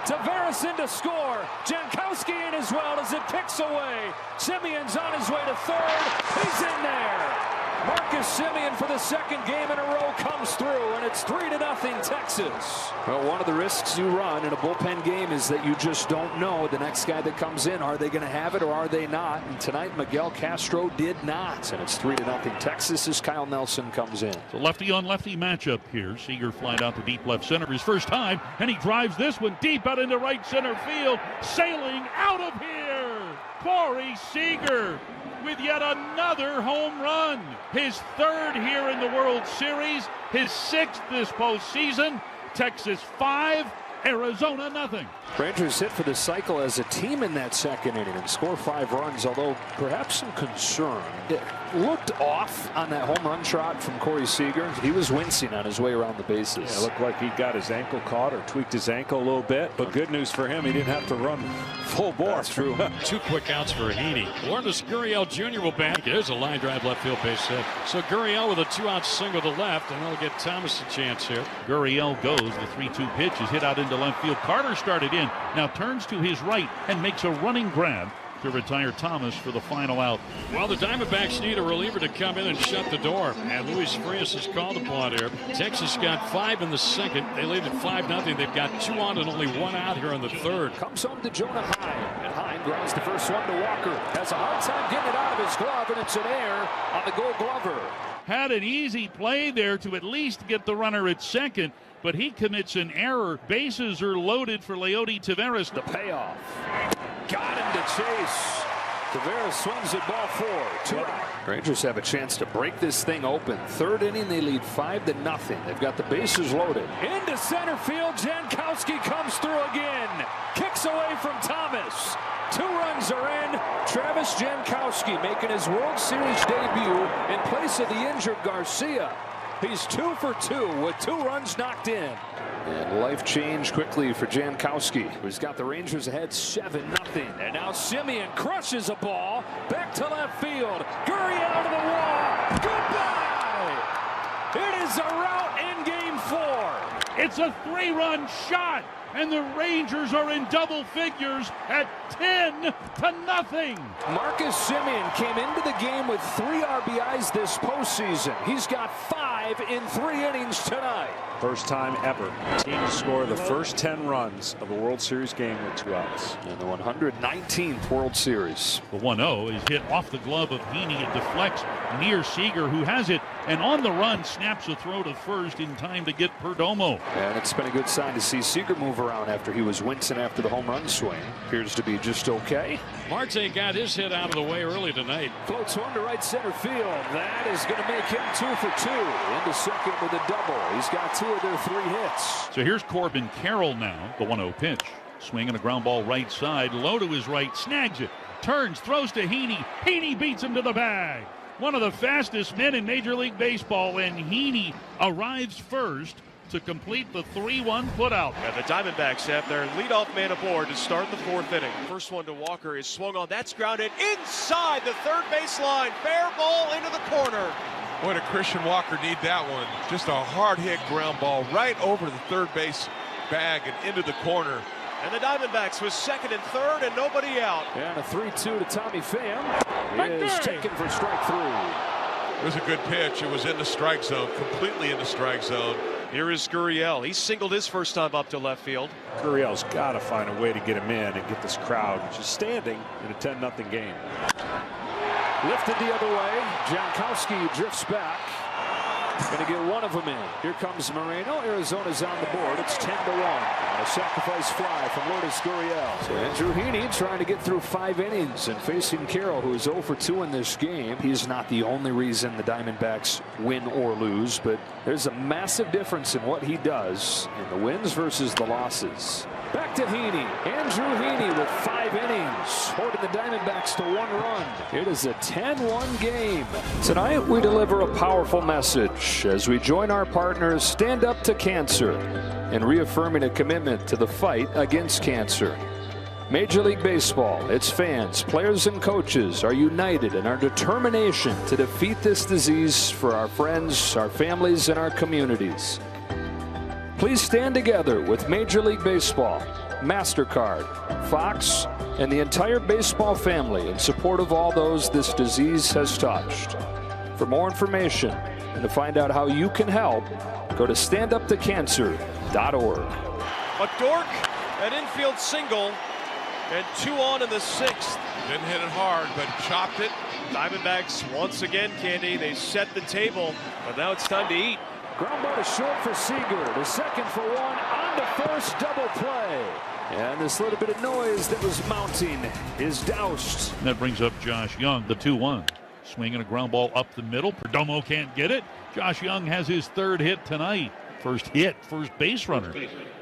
Taveras in to score. Jankowski in as well as it kicks away. Semien's on his way to third. He's in there. Marcus Semien for the second game in a row comes through, and it's 3-0 Texas. Well, one of the risks you run in a bullpen game is that you just don't know the next guy that comes in. Are they going to have it or are they not? And tonight, Miguel Castro did not, and it's 3-0 Texas as Kyle Nelson comes in. So lefty on lefty matchup here. Seager flied out to deep left center his first time, and he drives this one deep out into right center field. Sailing out of here, Corey Seager with yet another home run. His 3rd here in the World Series, his 6th this postseason. Texas 5, Arizona nothing. Rangers hit for the cycle as a team in that second inning and score 5 runs, although perhaps some concern. It looked off on that home run trot from Corey Seager. He was wincing on his way around the bases. Yeah, it looked like he got his ankle caught or tweaked his ankle a little bit, but good news for him, he didn't have to run full bore. That's true. 2 quick outs for Heaney. Lourdes Gurriel Jr. will bat. There's a line drive left field base hit. So Gurriel with a 2-out single to left, and that'll get Thomas a chance here. Gurriel goes. The 3-2 pitch is hit out into left field. Carter started in. Now turns to his right and makes a running grab to retire Thomas for the final out. Well, the Diamondbacks need a reliever to come in and shut the door, and Luis Frias is called upon here. Texas got 5 in the second. They lead at 5-0. They've got 2 on and only 1 out here in the 3rd. Comes home to Jonah Heim, and Heim grounds the first one to Walker. Has a hard time getting it out of his glove, and it's an error on the Gold Glover. Had an easy play there to at least get the runner at second, but he commits an error. Bases are loaded for Leody Taveras. The payoff. Got him to chase. Taveras swings at ball 4. 2 out. Rangers have a chance to break this thing open. 3rd inning, they lead 5-0. They've got the bases loaded. Into center field, Jankowski comes through again. Kicks away from Thomas. 2 runs are in. Travis Jankowski making his World Series debut in place of the injured Garcia. He's 2 for 2 with 2 runs knocked in. And life changed quickly for Jankowski, who's got the Rangers ahead 7-0. And now Semien crushes a ball back to left field. Gurriel to the wall. Goodbye. It is a rout in game 4. It's a 3-run shot, and the Rangers are in double figures at 10-0. Marcus Semien came into the game with 3 RBIs this postseason. He's got 5 in 3 innings tonight. First time ever team to score the first 10 runs of a World Series game with 2 outs. In the 119th World Series. The 1-0 is hit off the glove of Heaney. It deflects near Seager, who has it, and on the run snaps a throw to first in time to get Perdomo. And it's been a good sign to see Seager move around after he was wincing after the home run swing. Appears to be just okay. Marte got his hit out of the way early tonight. Floats one to right center field. That is going to make him 2 for 2. Into second with a double. He's got 2 of their 3 hits. So here's Corbin Carroll now. The 1-0 pitch. Swinging a ground ball right side. Low to his right. Snags it. Turns. Throws to Heaney. Heaney beats him to the bag. One of the fastest men in Major League Baseball, and Heaney arrives first to complete the 3-1 putout. And the Diamondbacks have their leadoff man aboard to start the 4th inning. First one to Walker is swung on. That's grounded inside the 3rd baseline. Fair ball into the corner. Boy, did Christian Walker need that one. Just a hard hit ground ball right over the 3rd base bag and into the corner. And the Diamondbacks with 2nd and 3rd and nobody out. And a 3-2 to Tommy Pham. He is taken for strike 3. It was a good pitch. It was in the strike zone, completely in the strike zone. Here is Gurriel. He singled his first time up to left field. Gurriel's got to find a way to get him in and get this crowd just standing in a 10-0 game. Lifted the other way. Jankowski drifts back. Going to get one of them in. Here comes Moreno. Arizona's on the board. It's 10-1. A sacrifice fly from Lourdes Gurriel. So Andrew Heaney trying to get through 5 innings and facing Carroll, who is 0 for 2 in this game. He's not the only reason the Diamondbacks win or lose, but there's a massive difference in what he does in the wins versus the losses. Back to Heaney. Andrew Heaney with 5 innings, holding the Diamondbacks to 1 run. It is a 10-1 game. Tonight we deliver a powerful message as we join our partners Stand Up to Cancer in reaffirming a commitment to the fight against cancer. Major League Baseball, its fans, players, and coaches are united in our determination to defeat this disease for our friends, our families, and our communities. Please stand together with Major League Baseball, MasterCard, Fox, and the entire baseball family in support of all those this disease has touched. For more information and to find out how you can help, go to standuptocancer.org. A Dork, an infield single, and 2 on in the 6th. Didn't hit it hard, but chopped it. Diamondbacks once again, Candy, they set the table, but now it's time to eat. Ground ball to short for Seager. The second for 1. On to first. Double play. And this little bit of noise that was mounting is doused. And that brings up Josh Young, the 2-1. Swinging a ground ball up the middle. Perdomo can't get it. Josh Young has his 3rd hit tonight. First hit, first base runner,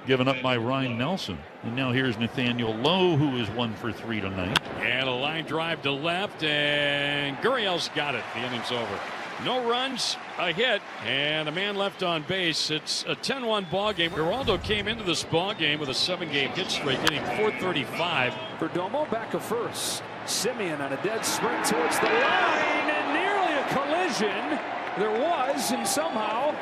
given up by Ryne Nelson. And now here's Nathaniel Lowe, who is 1 for 3 tonight. And a line drive to left, and Gurriel's got it. The inning's over. No runs, a hit, and a man left on base. It's a 10-1 ball game. Geraldo came into this ball game with a 7-game hit streak, hitting .435. Perdomo back of first. Simeon on a dead sprint towards the line, and nearly a collision. There was, and somehow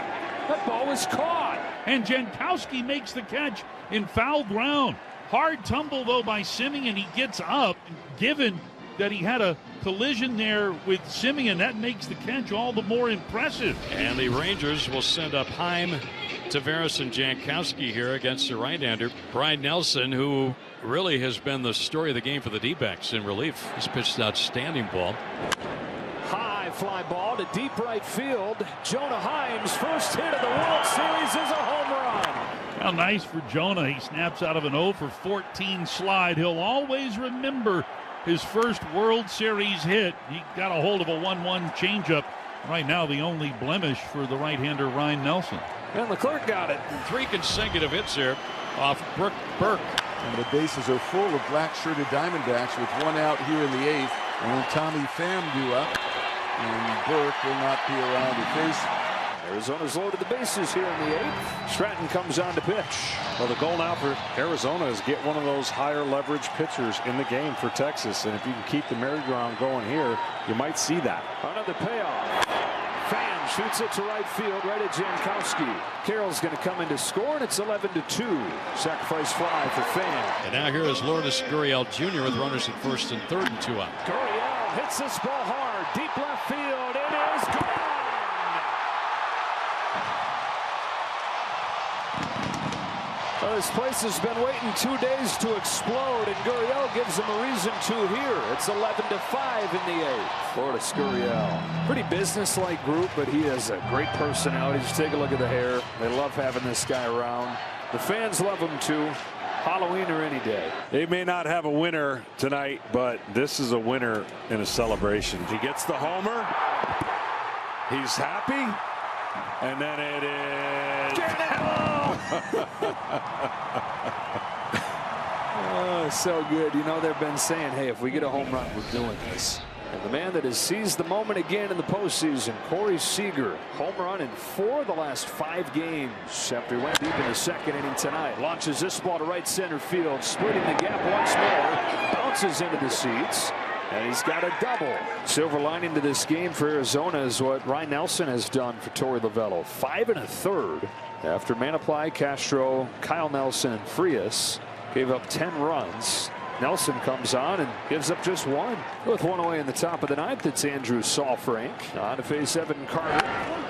that ball was caught. And Jankowski makes the catch in foul ground. Hard tumble, though, by Simeon. He gets up, given that he had a collision there with Simeon. That makes the catch all the more impressive. And the Rangers will send up Heim, Taveras, and Jankowski here against the right-hander Ryne Nelson, who really has been the story of the game for the D-backs in relief. He's pitched an outstanding ball. High fly ball to deep right field. Jonah Heim's first hit of the World Series is a home run. How nice for Jonah. He snaps out of an 0 for 14 slide. He'll always remember his first World Series hit. He got a hold of a 1-1 changeup. Right now, the only blemish for the right-hander Ryne Nelson. And Leclerc got it. 3 consecutive hits here off Burke. And the bases are full of black-shirted Diamondbacks with 1 out here in the 8th. And then Tommy Pham due up. And Burke will not be around to face him. Arizona's loaded the bases here in the 8th. Stratton comes on to pitch. Well, the goal now for Arizona is get one of those higher leverage pitchers in the game for Texas. And if you can keep the merry-go-round going here, you might see that. Another payoff. Pham shoots it to right field, right at Jankowski. Carroll's going to come in to score, and it's 11-2. Sacrifice fly for Pham. And now here is Lourdes Gurriel Jr. with runners at first and third and 2 out. Gurriel hits this ball hard, deep left field. It is gone. Well, this place has been waiting 2 days to explode, and Gurriel gives them a reason to here. It's 11-5 in the 8th. Lourdes Gurriel. Pretty business-like group, but he has a great personality. Just take a look at the hair. They love having this guy around. The fans love him too. Halloween or any day. They may not have a winner tonight, but this is a winner in a celebration. He gets the homer. He's happy. And then it is. Oh, so good. You know, they've been saying, hey, if we get a home run, we're doing this. And the man that has seized the moment again in the postseason, Corey Seager, home run in 4 of the last 5 games after he went deep in the 2nd inning tonight. Launches this ball to right center field, splitting the gap once more, bounces into the seats, and he's got a double. Silver lining to this game for Arizona is what Ryne Nelson has done for Torey Lovullo. 5 1/3 after Manaply, Castro, Kyle Nelson, and Frias gave up 10 runs. Nelson comes on and gives up just 1. With 1 away in the top of the 9th, it's Andrew Saalfrank on to face Evan Carter. And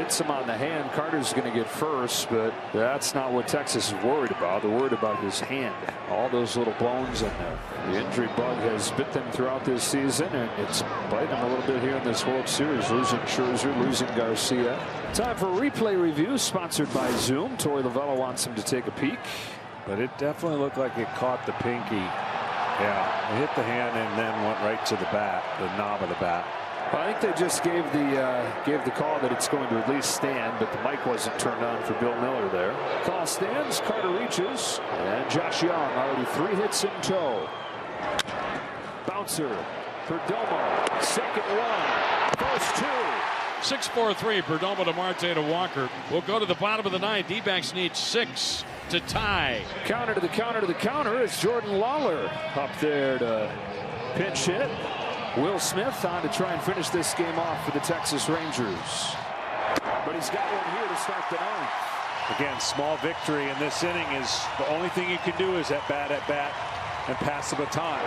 hits him on the hand. Carter's going to get first, but that's not what Texas is worried about. They're worried about his hand. All those little bones in there. The injury bug has bit them throughout this season, and it's biting them a little bit here in this World Series. Losing Scherzer, losing Garcia. Time for a replay review sponsored by Zoom. Torey Lovello wants him to take a peek. But it definitely looked like it caught the pinky. Yeah, it hit the hand and then went right to the bat, the knob of the bat. Well, I think they just gave the call that it's going to at least stand, but the mic wasn't turned on for Bill Miller there. Call stands, Carter reaches, and Josh Young already 3 hits in tow. Bouncer, Perdomo, second one, first 2. 6-4-3, Perdomo to Marte to Walker. We'll go to the bottom of the 9th. D-backs need 6 to tie. Counter to the counter to the counter. It's Jordan Lawler up there to pinch hit. Will Smith on to try and finish this game off for the Texas Rangers. But he's got one here to start the 9th. Again, small victory in this inning is the only thing you can do is at bat, and pass the baton.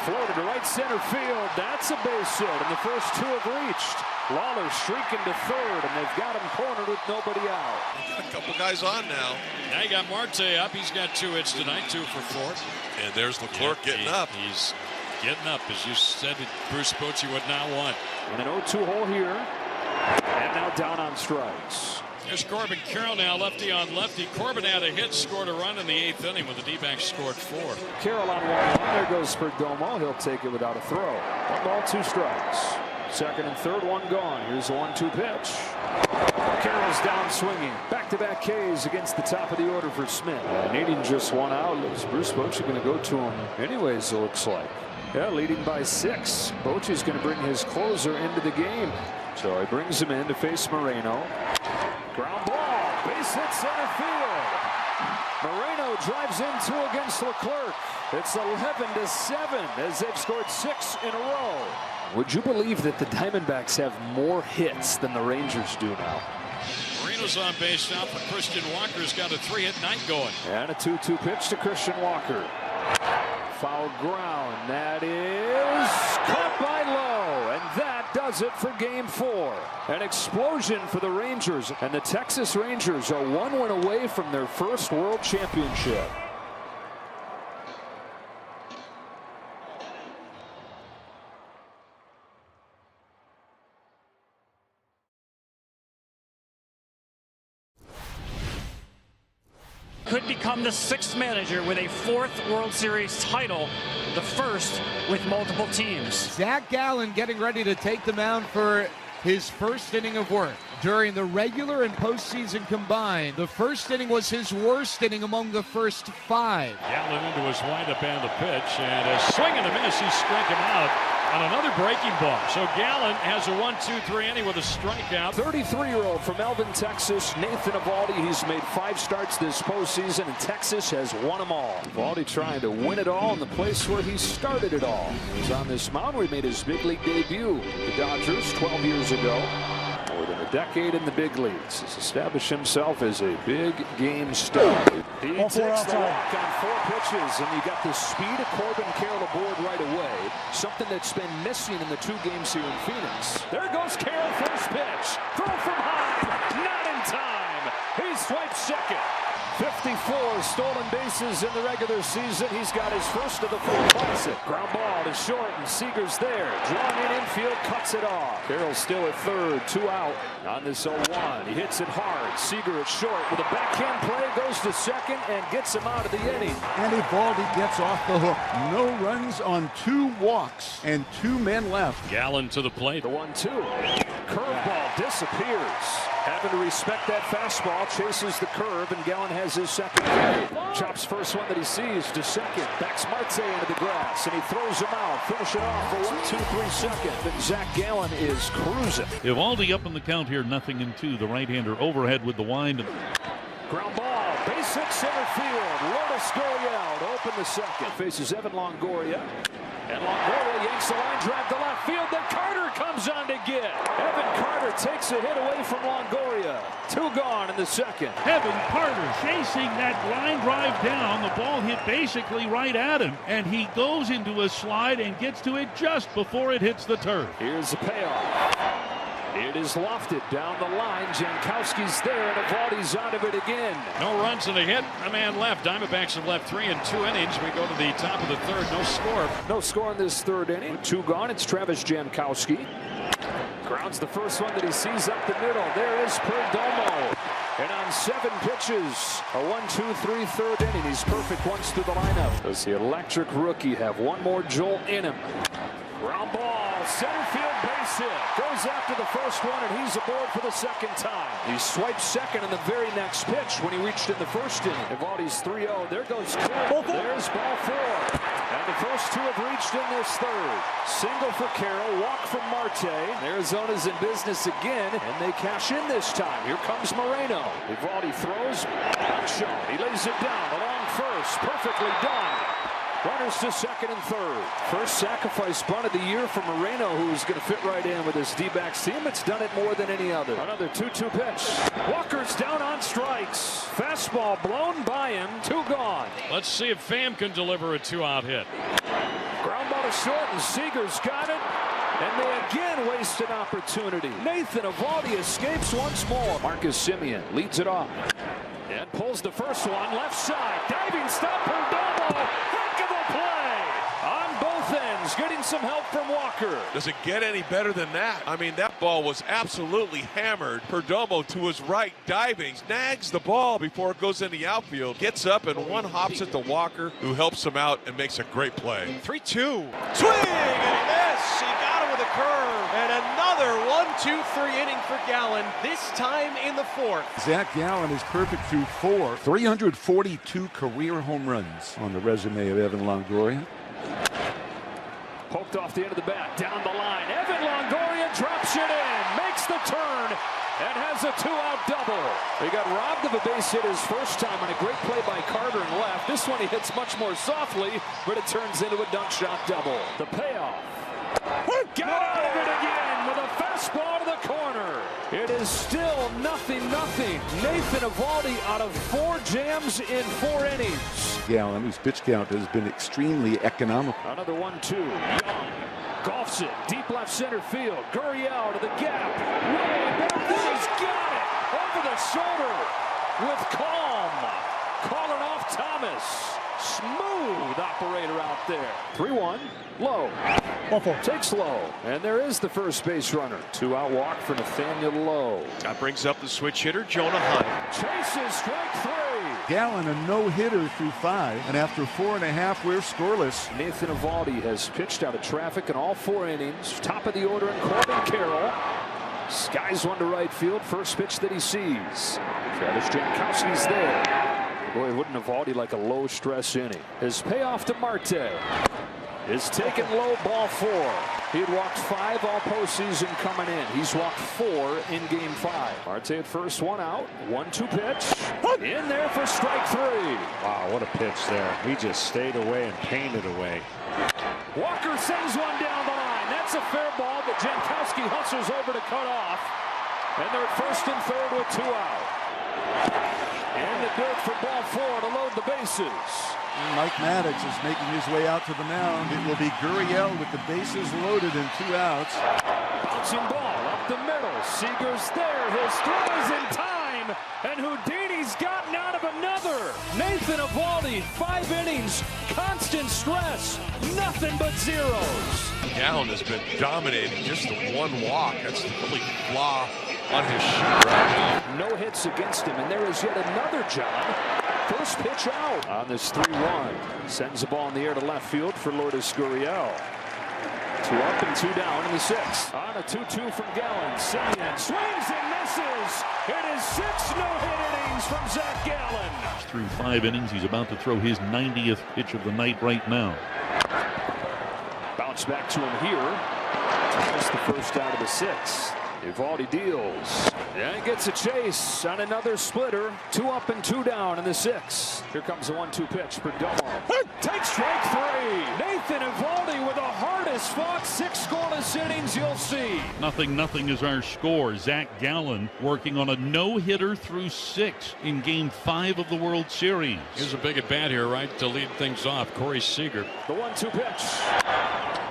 Floated to right center field. That's a base hit, and the first 2 have reached. Lawler streaking to third, and they've got him cornered with nobody out. Got a couple guys on now. Now you got Marte up. He's got 2 hits tonight, 2 for 4. And there's Leclerc getting up. He's getting up, as you said that Bruce Bochy would not want. And an 0-2 hole here, and now down on strikes. There's Corbin Carroll now, lefty on lefty. Corbin had a hit, scored a run in the 8th inning when the D-backs scored 4. Carroll on 1-1. There goes Perdomo. He'll take it without a throw. 1 ball, 2 strikes. Second and third, 1 gone. Here's a 1-2 pitch. Carroll's down swinging. Back-to-back Ks against the top of the order for Smith. Needing just 1 out. Is Bruce Bochy going to go to him anyways, it looks like. Yeah, leading by 6. Bochy's going to bring his closer into the game. So he brings him in to face Moreno. Ground ball. Base hit center field. Moreno drives in 2 against Leclerc. It's 11-7 as they've scored 6 in a row. Would you believe that the Diamondbacks have more hits than the Rangers do now? Moreno's on base now for Christian Walker's got a 3-hit night going. And a 2-2 pitch to Christian Walker. Foul ground. That is caught by Lowe. And that does it for game 4. An explosion for the Rangers. And the Texas Rangers are 1 win away from their first World Championship. Could become the 6th manager with a 4th World Series title, the first with multiple teams. Zac Gallen getting ready to take the mound for his first inning of work. During the regular and postseason combined, the first inning was his worst inning among the first 5. Gallen into his windup and the pitch, and a swing and a miss. He struck him out on another breaking ball. So Gallen has a 1-2-3 inning with a strikeout. 33-year-old from Melvin, Texas, Nathan Eovaldi. He's made 5 starts this postseason, and Texas has won them all. Eovaldi trying to win it all in the place where he started it all. He's on this mound where he made his big league debut. The Dodgers 12 years ago. More than a decade in the big leagues. He's established himself as a big game star. He takes the walk on 4 pitches, and you got the speed of Corbin Carroll aboard right away. Something that's been missing in the 2 games here in Phoenix. There goes Carroll, first pitch. Throw from high, not in time. He swipes second. 54 stolen bases in the regular season. He's got his first of the Fall Classic. Ground ball to short, and Seager's there. Drawn in infield, cuts it off. Carroll's still at third, 2 out on this 0-1. He hits it hard. Seager at short with a backhand play, goes to second and gets him out of the inning. And Eovaldi gets off the hook. No runs on 2 walks and 2 men left. Gallen to the plate. The 1-2. Curveball disappears. Having to respect that fastball, chases the curve, and Gallen has his second. Chops first one that he sees to second. Backs Marte into the grass, and he throws him out. Finish it off for 1-2-3 second. Then Zac Gallen is cruising. Eovaldi up in the count here, 0-2. The right-hander overhead with the wind. Ground ball, base hit center field. Lourdes Gurriel to open the second. Faces Evan Longoria. And Longoria yanks the line drive to left field. Then Carter comes on to get. Evan Carter takes a hit away from Longoria. 2 gone in the second. Evan Carter chasing that line drive down. The ball hit basically right at him. And he goes into a slide and gets to it just before it hits the turf. Here's the payoff. It is lofted down the line. Jankowski's there, and Eovaldi's out of it again. No runs and a hit. A man left. Diamondbacks have left 3 in 2 innings. We go to the top of the third. No score. No score in this third inning. 2 gone. It's Travis Jankowski. Grounds the first one that he sees up the middle. There is Perdomo. And on 7 pitches, a 1-2-3 third inning. He's perfect once through the lineup. Does the electric rookie have one more jolt in him? Ground ball, center field base hit. Goes after the first one, and he's aboard for the second time. He swiped second in the very next pitch when he reached in the first inning. Eovaldi's 3-0. There goes Carroll. There's ball 4. And the first 2 have reached in this third. Single for Carroll, walk from Marte. Arizona's in business again, and they cash in this time. Here comes Moreno. Eovaldi throws. He lays it down along first. Perfectly done. Runners to second and third. First sacrifice bunt of the year for Moreno, who's going to fit right in with his D-backs team. It's done it more than any other. Another 2-2 pitch. Walker's down on strikes. Fastball blown by him. 2 gone. Let's see if Pham can deliver a 2-out hit. Ground ball to short, and Seager's got it. And they again waste an opportunity. Nathan Eovaldi escapes once more. Marcus Semien leads it off. And pulls the first one left side. Diving stop, Perdomo. On both ends, getting some help from Walker. Does it get any better than that? I mean, that ball was absolutely hammered. Perdomo to his right, diving, snags the ball before it goes in the outfield, gets up and one hops it to Walker, who helps him out and makes a great play. 3-2. Swing and a miss. He got it with a curve. And another 1-2-3 inning for Gallen, this time in the 4th. Zac Gallen is perfect through 4. 342 career home runs on the resume of Evan Longoria. Poked off the end of the bat, down the line. Evan Longoria drops it in, makes the turn, and has a 2-out double. He got robbed of a base hit his first time on a great play by Carter in left. This one he hits much more softly, but it turns into a dunk shot double. The payoff. Got out of it again with a fastball to the corner. It is still 0-0. Nathan Eovaldi out of 4 jams in 4 innings. Gallen, whose pitch count has been extremely economical. Another 1-2. Young golfs it deep left center field. Gurriel to the gap. Way back. He's got it over the shoulder with calm. Calling off Thomas. Smooth operator out there. 3-1. Lowe. Takes Lowe. And there is the first base runner. 2-out walk for Nathaniel Lowe. That brings up the switch hitter, Jonah Heim. Chases strike 3. Gallen a no-hitter through 5. And after 4.5, we're scoreless. Nathan Eovaldi has pitched out of traffic in all 4 innings. Top of the order in Corbin Carroll. Skies one to right field. First pitch that he sees. Travis Jankowski's there. Boy, wouldn't Eovaldi like a low-stress inning. His payoff to Marte is taken low, ball 4. He had walked 5 all postseason coming in. He's walked 4 in game 5. Marte at first, 1 out. 1-2 pitch. In there for strike 3. Wow, what a pitch there. He just stayed away and painted away. Walker sends one down the line. That's a fair ball, but Jankowski hustles over to cut off. And they're at first and third with 2 out. In the dirt for ball 4 to load the bases. Mike Maddox is making his way out to the mound. It will be Gurriel with the bases loaded and 2 outs. Bouncing ball up the middle. Seager's there. His throw is in time. And Houdini's gotten out of another. Nathan Eovaldi, 5 innings, constant stress, nothing but zeros. Gallen has been dominating, just the 1 walk. That's the only flaw on his sheet right now. No hits against him, and there is yet another John. First pitch out on this 3-1. Sends the ball in the air to left field for Lourdes Gurriel. 2 up and 2 down in the 6th. On a 2-2 from Gallen. Semien swings and misses. It is 6 no-hit innings from Zac Gallen. Through 5 innings, he's about to throw his 90th pitch of the night right now. Bounce back to him here. Just the first out of the 6th. Eovaldi deals. And gets a chase on another splitter. 2 up and 2 down in the 6th. Here comes the 1-2 pitch for Perdomo. Takes strike 3. Nathan Eovaldi with the hardest fought 6 scoreless innings you'll see. 0-0 is our score. Zac Gallen working on a no-hitter through 6 in Game 5 of the World Series. Here's a big at bat here, right, to lead things off. Corey Seager. The 1-2 pitch.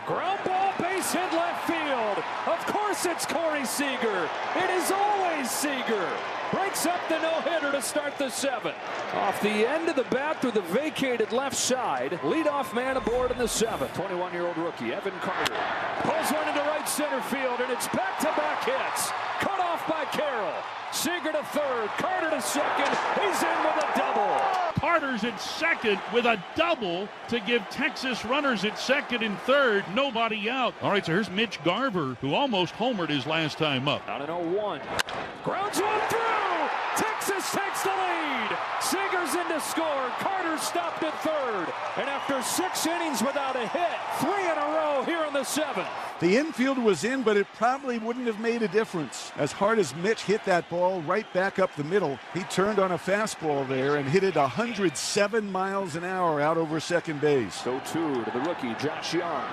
Ground ball, base hit left field. Of course Yes, it's Corey Seager. It is always Seager. Breaks up the no-hitter to start the 7th. Off the end of the bat through the vacated left side. Leadoff man aboard in the 7th. 21-year-old rookie Evan Carter pulls one into right center field, and it's back-to-back hits. Cut off by Carroll. Seager to third, Carter to second. He's in with a double. Carter's at second with a double to give Texas runners at second and third. Nobody out. All right, so here's Mitch Garver, who almost homered his last time up. Out in 0-1. Grounds one through. Texas takes the lead. Seager's in to score. Carter stopped at third. And after 6 innings without a hit, 3 in a row here in the 7th. The infield was in, but it probably wouldn't have made a difference. As hard as Mitch hit that ball right back up the middle, he turned on a fastball there and hit it 107 miles an hour out over second base. 0-2 to the rookie, Josh Young.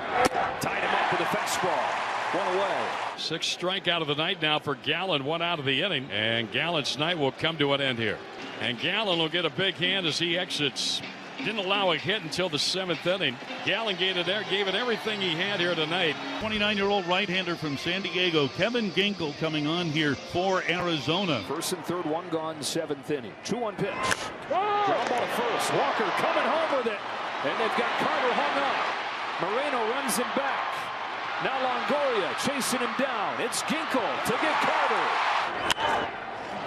Tied him up with a fastball. 1 away. 6th strikeout of the night now for Gallen, 1 out of the inning. And Gallen's night will come to an end here. And Gallen will get a big hand as he exits. Didn't allow a hit until the 7th inning. Gallen gave it everything he had here tonight. 29-year-old right-hander from San Diego, Kevin Ginkel, coming on here for Arizona. 1st and 3rd, 1 gone, 7th inning. 2-1 pitch. Ground ball to first. Walker coming home with it. And they've got Carter hung up. Moreno runs him back. Now Longoria chasing him down. It's Ginkel to get Carter.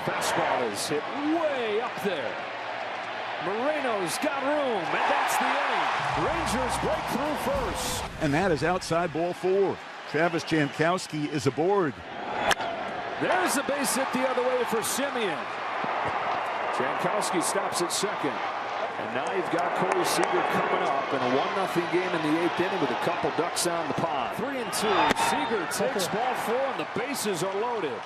Fastball is hit way up there. Moreno's got room, and that's the inning. Rangers break through first. And that is outside ball 4. Travis Jankowski is aboard. There's a base hit the other way for Semien. Jankowski stops at second. And now you've got Corey Seager coming up in a 1-0 game in the 8th inning with a couple ducks on the pond. 3-2. Seager takes ball 4, and the bases are loaded.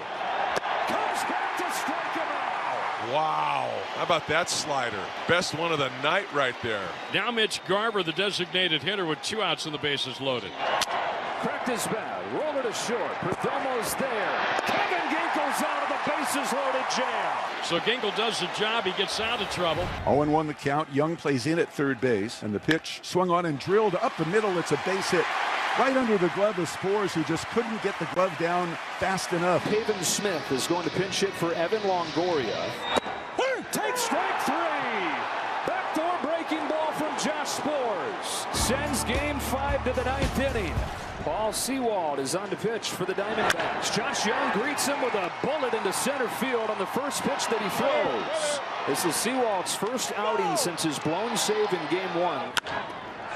Comes back to strike him out. Wow. How about that slider? Best one of the night right there. Now Mitch Garver, the designated hitter, with 2 outs and the bases loaded. Cracked his bat. Roller to short. Perdomo's there. Kevin Ginkel's out of the bases loaded jam. So Ginkel does the job. He gets out of trouble. 0-1 the count. Young plays in at third base, and the pitch swung on and drilled up the middle. It's a base hit right under the glove of Spores, who just couldn't get the glove down fast enough. Haven Smith is going to pinch hit for Evan Longoria. Takes strike 3. Backdoor breaking ball from Josh Spores. Sends game 5 to the 9th inning. Paul Sewald is on to pitch for the Diamondbacks. Josh Young greets him with a bullet into center field on the first pitch that he throws. This is Sewald's first outing since his blown save in game 1.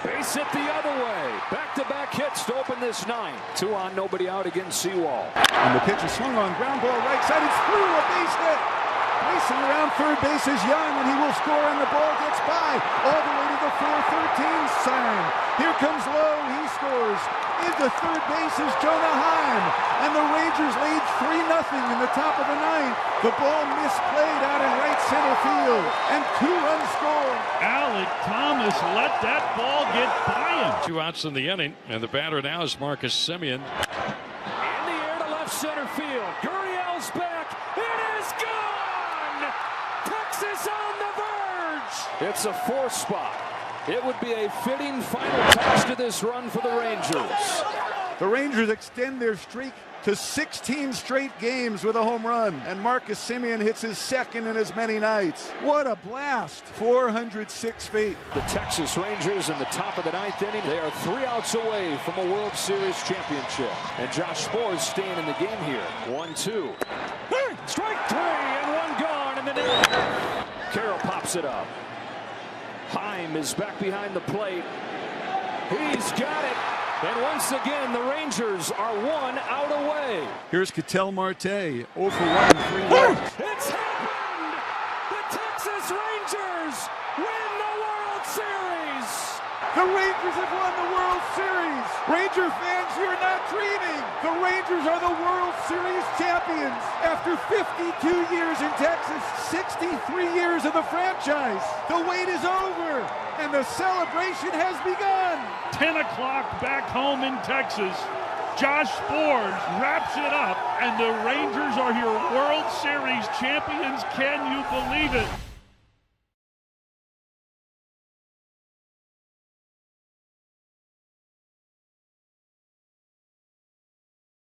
Base hit the other way. Back-to-back hits to open this 9th. 2 on, nobody out against Sewald. And the pitch is swung on, ground ball right side. It's through, a base hit. Racing around third base is Young, and he will score, and the ball gets by all the way to the 4-13 sign. Here comes Lowe. He scores. Into third base is Jonah Heim, and the Rangers lead 3-0 in the top of the 9th. The ball misplayed out in right center field, and 2 runs scored. Alec Thomas let that ball get by him. 2 outs in the inning, and the batter now is Marcus Semien. In the air to left center field. Gurriel's back. It is gone! Texas on the verge! It's a 4 spot. It would be a fitting final touch to this run for the Rangers. The Rangers extend their streak to 16 straight games with a home run, and Marcus Semien hits his 2nd in as many nights. What a blast! 406 feet. The Texas Rangers in the top of the 9th inning. They are 3 outs away from a World Series championship. And Josh Spores staying in the game here. 1-2. Strike 3 and 1 gone in the inning. Carroll pops it up. Heim is back behind the plate. He's got it. And once again, the Rangers are 1 out away. Here's Ketel Marte, 0 for 1 and 3 left. It's happened! The Texas Rangers win the World Series! The Rangers have won the World Series! Ranger fans, you're not dreaming! The Rangers are the World Series champions! After 52 years in Texas, 63 years of the franchise, the wait is over, and the celebration has begun! 10 o'clock back home in Texas. Josh Spores wraps it up, and the Rangers are your World Series champions. Can you believe it?